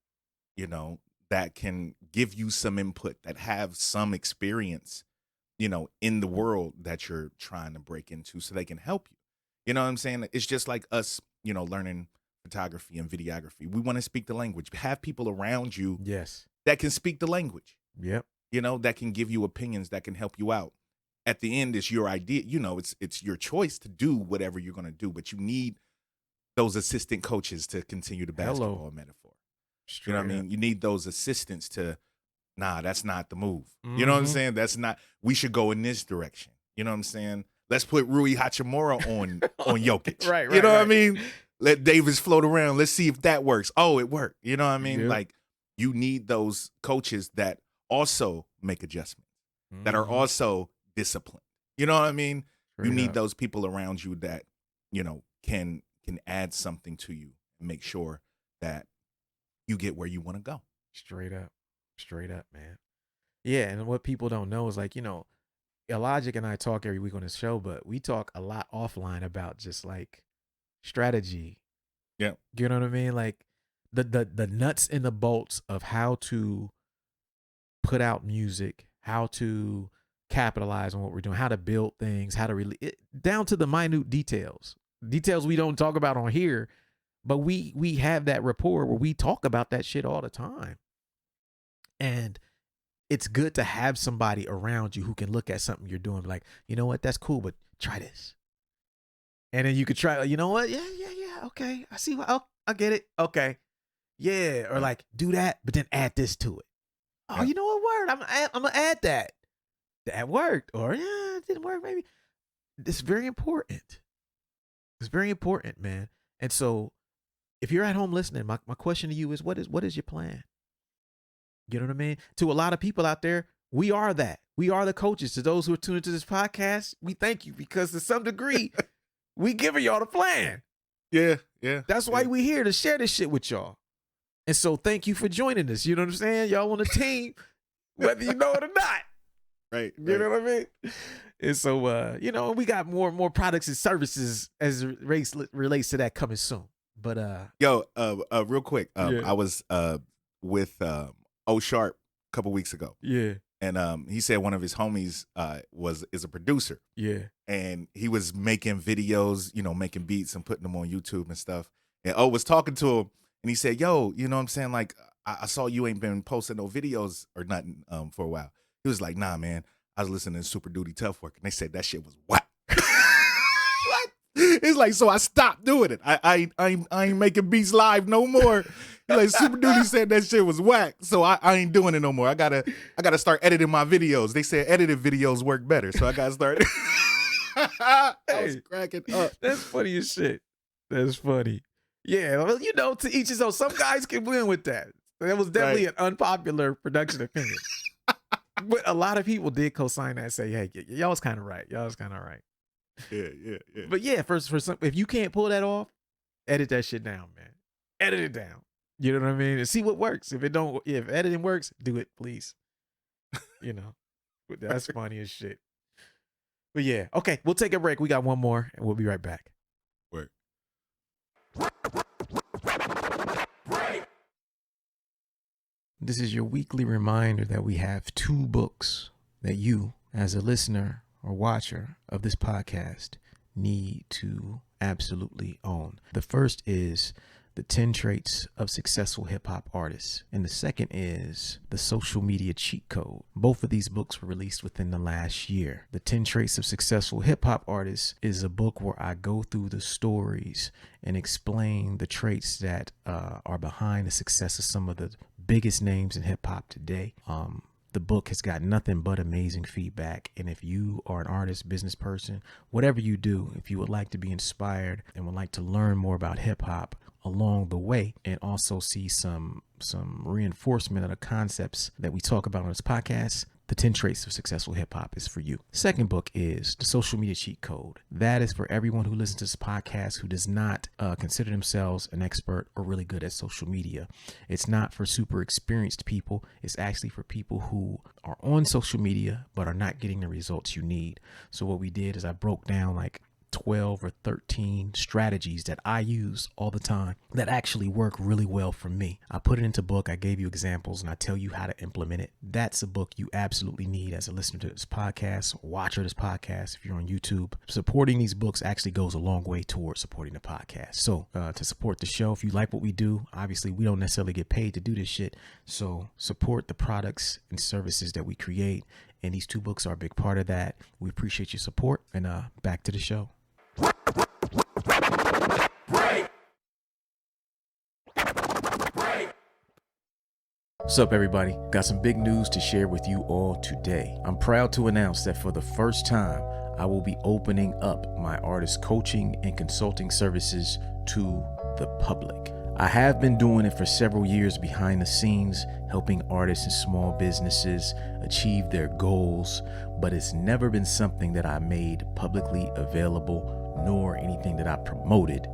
you know, that can give you some input, that have some experience, you know, in the world that you're trying to break into, so they can help you. You know what I'm saying? It's just like us, you know, learning photography and videography. We want to speak the language. Have people around you, yes, that can speak the language. Yep. that can give you opinions that can help you out. At the end, it's your idea. It's your choice to do whatever you're going to do, but you need those assistant coaches to continue the basketball metaphor. Straight You know what I mean? You need those assistants to, nah, that's not the move. You know what I'm saying? That's not, we should go in this direction. You know what I'm saying? Let's put Rui Hachimura on Jokic. Right, You know what I right. mean? Let Davis float around. Let's see if that works. Oh, it worked. You know what I mean? Yep. Like, you need those coaches that also make adjustments, that are also disciplined. You know what I mean? You need those people around you that, can add something to you and make sure that you get where you want to go. Straight up, man. Yeah, and what people don't know is like, Illogic and I talk every week on this show, but we talk a lot offline about just like strategy. Yeah. You know what I mean? Like the nuts and the bolts of how to put out music, how to capitalize on what we're doing, how to build things, how to really down to the minute details we don't talk about on here, but we have that rapport where we talk about that shit all the time. And it's good to have somebody around you who can look at something you're doing like, you know what, that's cool, but try this. And then you could try, you know what? Yeah. Okay. I see. I get it. Okay. Yeah. Or like do that, but then add this to it. Oh, you know what? Word. I'm going to add that. That worked. Or yeah, it didn't work. Maybe. It's very important. It's very important, man. And so if you're at home listening, my question to you is what is your plan? You know what I mean? To a lot of people out there, we are that. We are the coaches. To those who are tuned into this podcast, we thank you because to some degree, we giving y'all the plan. Yeah. That's why we here to share this shit with y'all. And so thank you for joining us. You know what I'm saying? Y'all on the team, whether you know it or not. Right. You know what I mean? And so, we got more products and services as it relates to that coming soon. But yo, real quick, Yeah. I was with O Sharp a couple weeks ago. yeah, And he said one of his homies is a producer, yeah. and he was making videos, making beats and putting them on YouTube and stuff. And O was talking to him, and he said, "Yo, you know what I'm saying? Like, I saw you ain't been posting no videos or nothing for a while." He was like, "Nah, man, I was listening to Super Duty Tough Work, and they said that shit was whack." What? It's like, so I stopped doing it. I ain't making beats live no more. Like, Super Duty said that shit was whack, so I ain't doing it no more. I gotta start editing my videos. They said edited videos work better, so I gotta start. I was cracking up. That's funny as shit. That's funny. Yeah, well, to each his own. Some guys can win with that. That was definitely an unpopular production opinion. But a lot of people did co-sign that and say, hey, y'all was kind of right. Y'all was kind of right. Yeah. But yeah, for some, if you can't pull that off, edit that shit down, man. Edit it down. You know what I mean? And see what works. If editing works, do it, please. But that's funny as shit. But yeah, okay, we'll take a break. We got one more, and we'll be right back. Work. This is your weekly reminder that we have 2 books that you, as a listener or watcher of this podcast, need to absolutely own. The first is The 10 Traits of Successful Hip Hop Artists, and the second is The Social Media Cheat Code. Both of these books were released within the last year. The 10 Traits of Successful Hip Hop Artists is a book where I go through the stories and explain the traits that are behind the success of some of the biggest names in hip hop today. The book has got nothing but amazing feedback. And if you are an artist, business person, whatever you do, if you would like to be inspired and would like to learn more about hip hop along the way and also see some reinforcement of the concepts that we talk about on this podcast, The 10 Traits of Successful Hip Hop is for you. Second book is The Social Media Cheat Code. That is for everyone who listens to this podcast who does not consider themselves an expert or really good at social media. It's not for super experienced people. It's actually for people who are on social media but are not getting the results you need. So what we did is I broke down like 12 or 13 strategies that I use all the time that actually work really well for me. I put it into book. I gave you examples and I tell you how to implement it. That's a book you absolutely need as a listener to this podcast, watcher of this podcast. If you're on YouTube, supporting these books actually goes a long way towards supporting the podcast. So to support the show, if you like what we do, obviously we don't necessarily get paid to do this shit. So support the products and services that we create. And these 2 books are a big part of that. We appreciate your support. And back to the show. What's up, everybody? Got some big news to share with you all today. I'm proud to announce that for the first time, I will be opening up my artist coaching and consulting services to the public. I have been doing it for several years behind the scenes, helping artists and small businesses achieve their goals, but it's never been something that I made publicly available, nor anything that I promoted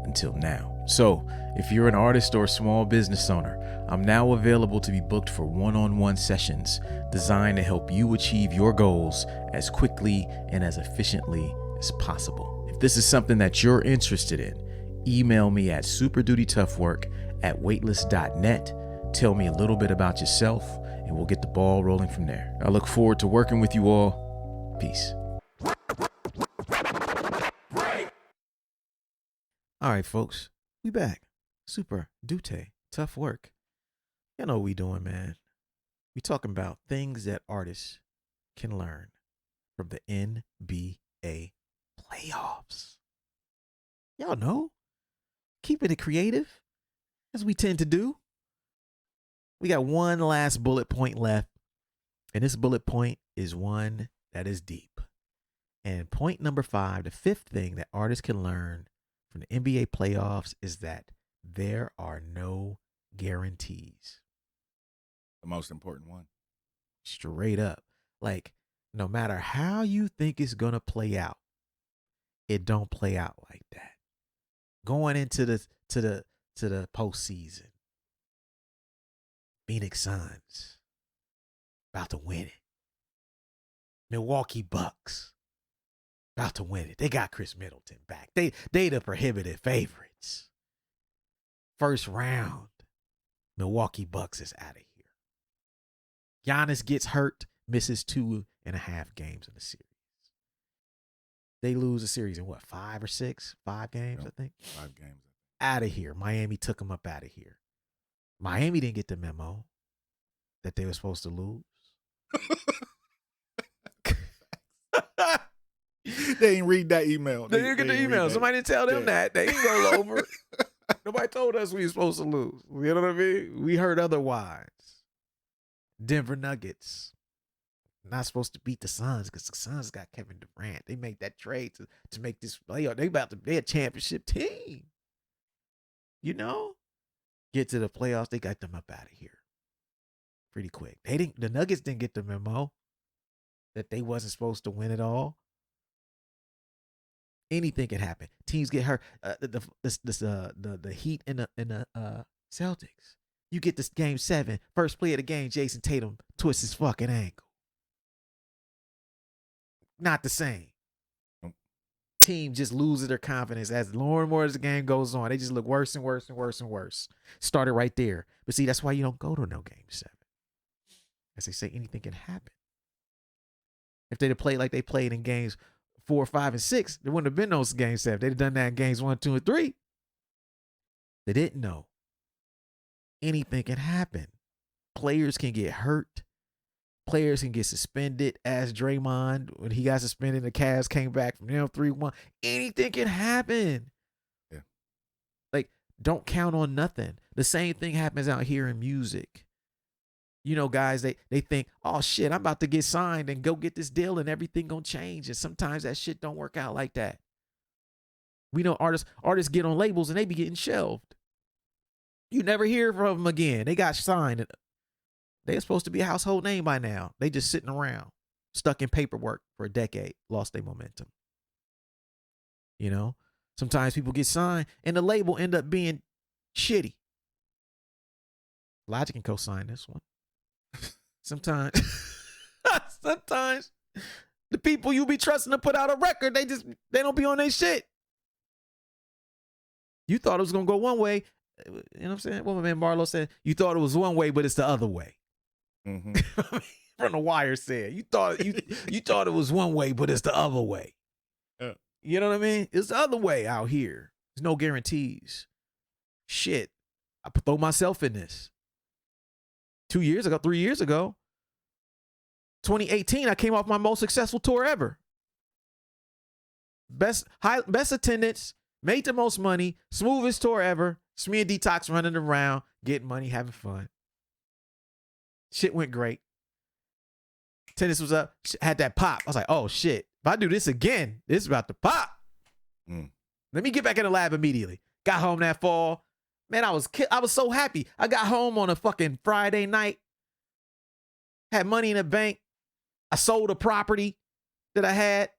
until now. So if you're an artist or a small business owner, I'm now available to be booked for one-on-one sessions designed to help you achieve your goals as quickly and as efficiently as possible. If this is something that you're interested in, email me at superdutytoughwork@weightless.net. Tell me a little bit about yourself and we'll get the ball rolling from there. I look forward to working with you all. Peace. All right, folks, we back. Super Dute, tough work. You know what we doing, man. We talking about things that artists can learn from the NBA playoffs. Y'all know, keeping it creative, as we tend to do. We got one last bullet point left, and this bullet point is one that is deep. And point number 5, the 5th thing that artists can learn from the NBA playoffs is that there are no guarantees. The most important one. Straight up. Like, no matter how you think it's going to play out, it don't play out like that. Going into the postseason, Phoenix Suns about to win it. Milwaukee Bucks about to win it. They got Chris Middleton back. They the prohibitive favorites. First round, Milwaukee Bucks is out of here. Giannis gets hurt, misses 2.5 games in the series. They lose a series in what, 5 or 6? 5 games, I think. 5 games. Out of here. Miami took them up out of here. Miami didn't get the memo that they were supposed to lose. They didn't read that email. They didn't get the email. Somebody didn't tell them that. They didn't roll over. Nobody told us we were supposed to lose. You know what I mean? We heard otherwise. Denver Nuggets not supposed to beat the Suns because the Suns got Kevin Durant. They made that trade to make this playoff. They a championship team. You know? Get to the playoffs, they got them up out of here pretty quick. The Nuggets didn't get the memo that they wasn't supposed to win it all. Anything can happen. Teams get hurt. The Heat and the Celtics. You get this game 7. First play of the game, Jason Tatum twists his fucking ankle. Not the same. Nope. Team just loses their confidence as more and more as the game goes on. They just look worse and worse and worse and worse. Started right there. But see, that's why you don't go to no game 7. As they say, anything can happen. If they'd have played like they played in games 4, 5, and 6, there wouldn't have been those game 7. They'd have done that in games 1, 2, and 3. They didn't know. Anything can happen. Players can get hurt. Players can get suspended. As Draymond, when he got suspended, the Cavs came back from them 3-1. Anything can happen. Yeah. Like, don't count on nothing. The same thing happens out here in music. You know, guys, they think, oh shit, I'm about to get signed and go get this deal and everything gonna change. And sometimes that shit don't work out like that. We know artists get on labels and they be getting shelved. You never hear from them again. They got signed. They're supposed to be a household name by now. They just sitting around, stuck in paperwork for a decade, lost their momentum. You know, sometimes people get signed and the label end up being shitty. Logic can co-sign this one. Sometimes The people you be trusting to put out a record, they don't be on their shit. You thought it was gonna go one way. You know what I'm saying? What my man Barlow said, you thought it was one way, but it's the other way. Mm-hmm. From the Wire said, you thought it was one way, but it's the other way. Yeah. You know what I mean? It's the other way out here. There's no guarantees. Shit. I throw myself in this. 3 years ago, 2018, I came off my most successful tour ever. Best attendance, made the most money, smoothest tour ever. It's me and Detox running around, getting money, having fun. Shit went great. Tennis was up, had that pop. I was like, oh shit, if I do this again, this is about to pop. Let me get back in the lab immediately. Got home that fall. Man, I was so happy. I got home on a fucking Friday night. Had money in the bank. I sold a property that I had.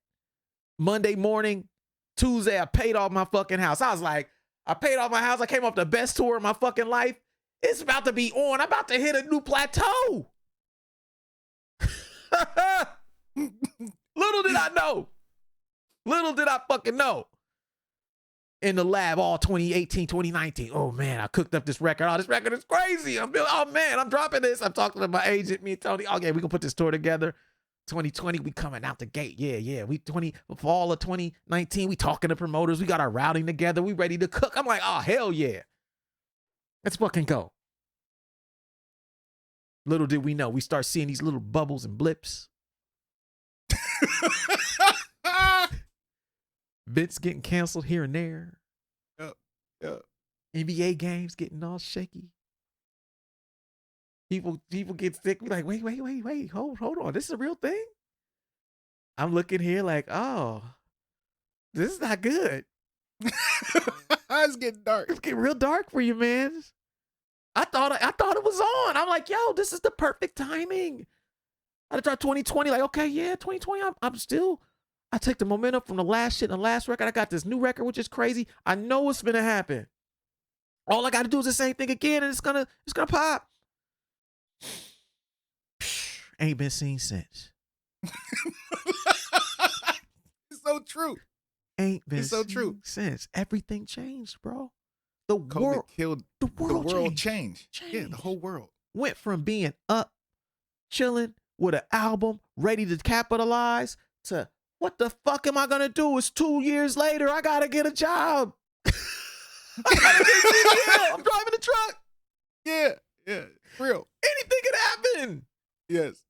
Monday morning, Tuesday, I paid off my fucking house. I was like, I paid off my house. I came off the best tour of my fucking life. It's about to be on. I'm about to hit a new plateau. Little did I know. Little did I fucking know. In the lab all 2018, 2019. Oh man, I cooked up this record. Oh, this record is crazy. I'm dropping this. I'm talking to my agent, me and Tony. Okay, we can put this tour together. 2020, we coming out the gate. Yeah. Fall of 2019, we talking to promoters. We got our routing together. We ready to cook. I'm like, oh, hell yeah. Let's fucking go. Little did we know, we start seeing these little bubbles and blips. Events getting canceled here and there. Yep. NBA games getting all shaky. People get sick. We're like, wait, hold on. This is a real thing? I'm looking here like, oh, this is not good. It's getting dark. It's getting real dark for you, man. I thought it was on. I'm like, yo, this is the perfect timing. I tried 2020, like, okay, yeah, 2020, I take the momentum from the last shit and the last record. I got this new record, which is crazy. I know what's gonna happen. All I gotta do is the same thing again, and it's gonna pop. Ain't been seen since. It's so true. Ain't been It's so seen true. since. Everything changed, bro. The COVID world killed the world changed. Yeah, the whole world. went from being up, chilling with an album, ready to capitalize, to what the fuck am I gonna do? It's 2 years later. I gotta get a job. I gotta get CDL. I'm driving the truck. Yeah, real. Anything could happen. Yes.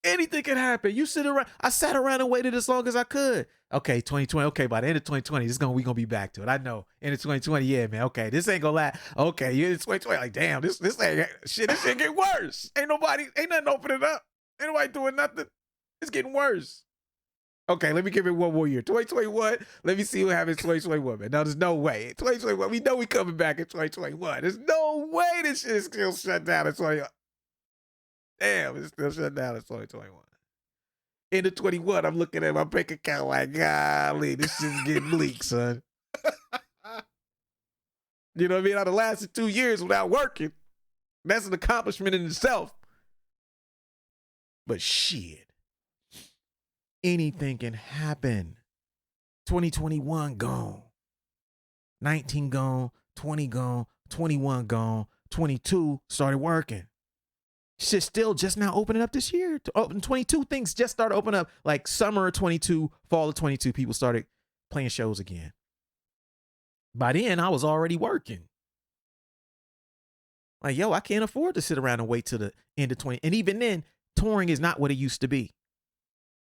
Anything can happen. You sit around. I sat around and waited as long as I could. Okay, 2020. Okay, by the end of 2020, we gonna be back to it. I know. End of 2020, yeah, man. Okay, this ain't gonna last. Okay, yeah, it's 2020. Like, damn, this ain't shit. This shit get worse. Ain't nothing opening up. Ain't nobody doing nothing. It's getting worse. Okay, let me give it one more year. 2021. Let me see what happens in 2021, man. Now, there's no way. 2021, we know we coming back in 2021. There's no way this shit is still shut down in 2021. Damn, it's still shut down in 2021. End of 21, I'm looking at my bank account like, golly, this shit's getting bleak, son. You know what I mean? I'd have lasted 2 years without working. That's an accomplishment in itself. But shit. Anything can happen. 2021 gone. 19 gone. 20 gone. 21 gone. 22 started working. Shit still just now opening up this year. In 22, things just started opening up. Like summer of 22, fall of 22, people started playing shows again. By then, I was already working. Like, yo, I can't afford to sit around and wait till the end of 20. And even then, touring is not what it used to be.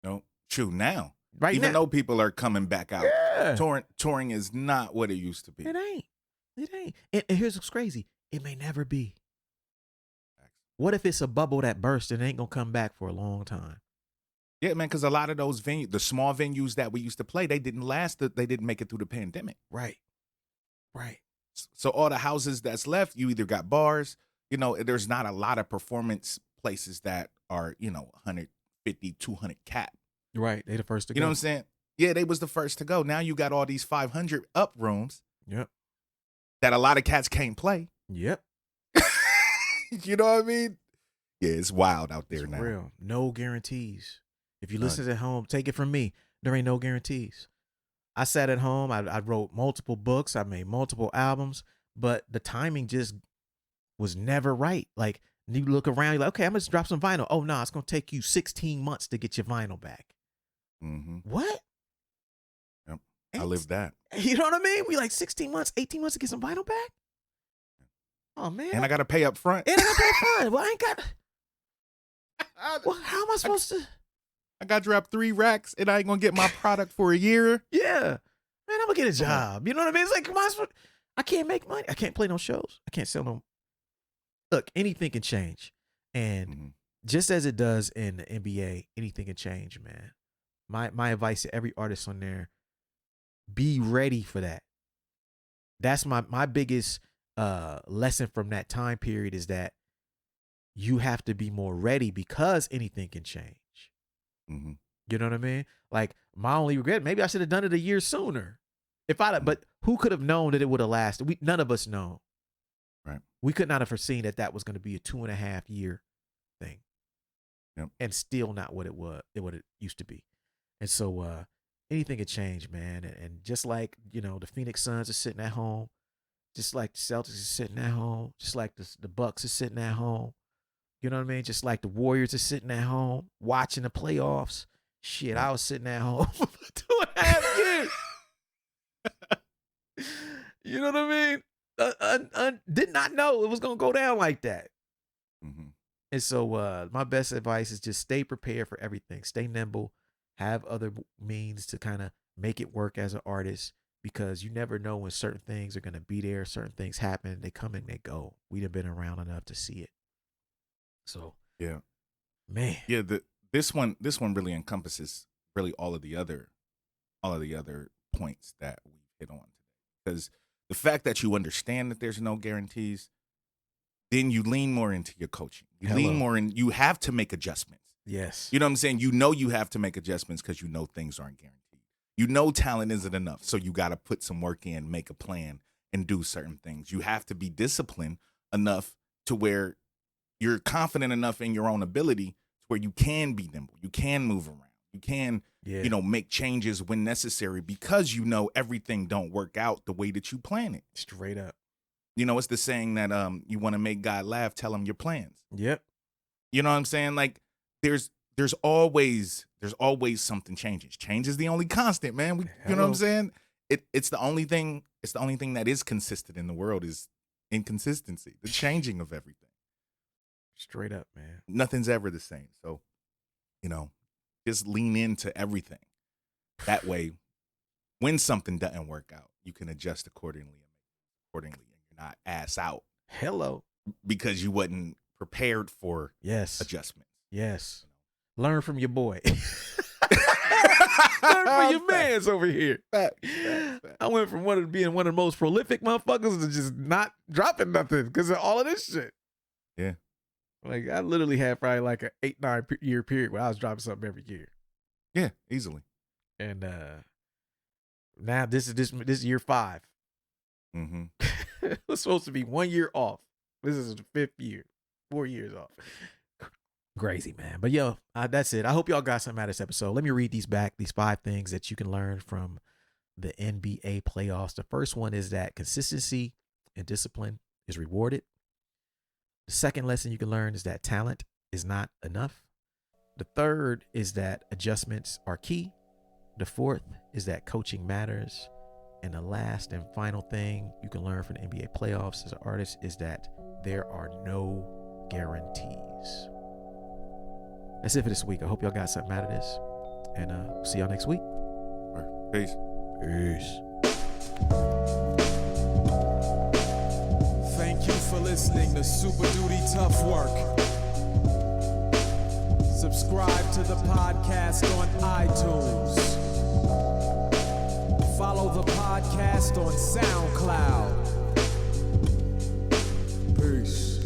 No, true now. Right Even now. though people are coming back out. Yeah. Touring is not what it used to be. It ain't. And here's what's crazy. It may never be. What if it's a bubble that burst and it ain't gonna come back for a long time? Yeah, man, because a lot of those venues, the small venues that we used to play, they didn't last. They didn't make it through the pandemic. Right. So all the houses that's left, you either got bars, there's not a lot of performance places that are, 150, 200 cap. Right. They the first to go. You know what I'm saying? Yeah, they was the first to go. Now you got all these 500 up rooms. Yep. That a lot of cats can't play. Yep. You know what I mean? Yeah, it's wild out there It's now. real. No guarantees. If you listen at home, take it from me. There ain't no guarantees. I sat at home. I wrote multiple books. I made multiple albums, but the timing just was never right. Like, you look around, you're like, okay, I'm going to drop some vinyl. Oh, no, it's going to take you 16 months to get your vinyl back. Mm-hmm. What? Yep. I lived that. You know what I mean? We like 16 months, 18 months to get some vinyl back? Oh, man. And I got to pay up front. And I got to pay up front. Well, I ain't got... Well, how am I supposed to... I got to drop 3 racks and I ain't going to get my product for a year. Yeah. Man, I'm going to get a job. You know what I mean? It's like, I can't make money. I can't play no shows. I can't sell no... Look, anything can change. And just as it does in the NBA, anything can change, man. My advice to every artist on there, be ready for that. That's my biggest lesson from that time period, is that you have to be more ready because anything can change. Mm-hmm. You know what I mean? Like, my only regret, maybe I should have done it a year sooner. But who could have known that it would have lasted? None of us know. Right. We could not have foreseen that was going to be a 2.5 year thing. Yep. And still not what it used to be. And so anything could change, man. And just like, the Phoenix Suns are sitting at home, just like the Celtics are sitting at home, just like the Bucks are sitting at home. You know what I mean? Just like the Warriors are sitting at home watching the playoffs. Shit, I was sitting at home for 2.5 years. You know what I mean? Did not know it was going to go down like that. Mm-hmm. And so my best advice is just stay prepared for everything. Stay nimble. Have other means to kind of make it work as an artist, because you never know when certain things are going to be there. Certain things happen. They come and they go. We'd have been around enough to see it. So, yeah, man. Yeah, this one really encompasses really all of the other points that we hit on today. Because the fact that you understand that there's no guarantees, then you lean more into your coaching. You lean more in, you have to make adjustments. Yes. You know what I'm saying? You have to make adjustments because things aren't guaranteed. Talent isn't enough. So you got to put some work in, make a plan, and do certain things. You have to be disciplined enough to where you're confident enough in your own ability to where you can be nimble. You can move around. You can, make changes when necessary, because everything don't work out the way that you plan it. Straight up. It's the saying that you want to make God laugh, tell him your plans. Yep. You know what I'm saying? Like, there's always something changes. Change is the only constant, man. You know what I'm saying? It's the only thing that is consistent in the world is inconsistency, the changing of everything. Straight up, man. Nothing's ever the same. So, just lean into everything. That way, when something doesn't work out, you can adjust accordingly, and you're not ass out. Hello. Because you wasn't prepared for adjustments. Yes. Learn from your boy. Learn from your mans over here. Fact. I went from being one of the most prolific motherfuckers to just not dropping nothing because of all of this shit. Yeah. Like, I literally had probably like an 8-9 year period where I was dropping something every year. Yeah, easily. And now this is year 5. Mm-hmm. It was supposed to be 1 year off. This is the 5th year. 4 years off. Crazy, man. But yo, that's it. I hope y'all got something out of this episode. Let me read these 5 things that you can learn from the NBA playoffs. The first one is that consistency and discipline is rewarded. The second lesson you can learn is that talent is not enough. The third is that adjustments are key. The fourth is that coaching matters. And the last and final thing you can learn from the NBA playoffs as an artist is that there are no guarantees. That's it for this week. I hope y'all got something out of this. And see y'all next week. All right. Peace. Thank you for listening to Super Duty Tough Work. Subscribe to the podcast on iTunes. Follow the podcast on SoundCloud. Peace.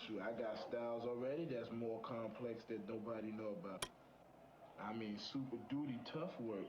Shoot, I got styles already that's more complex that nobody know about. I mean, super duty tough work.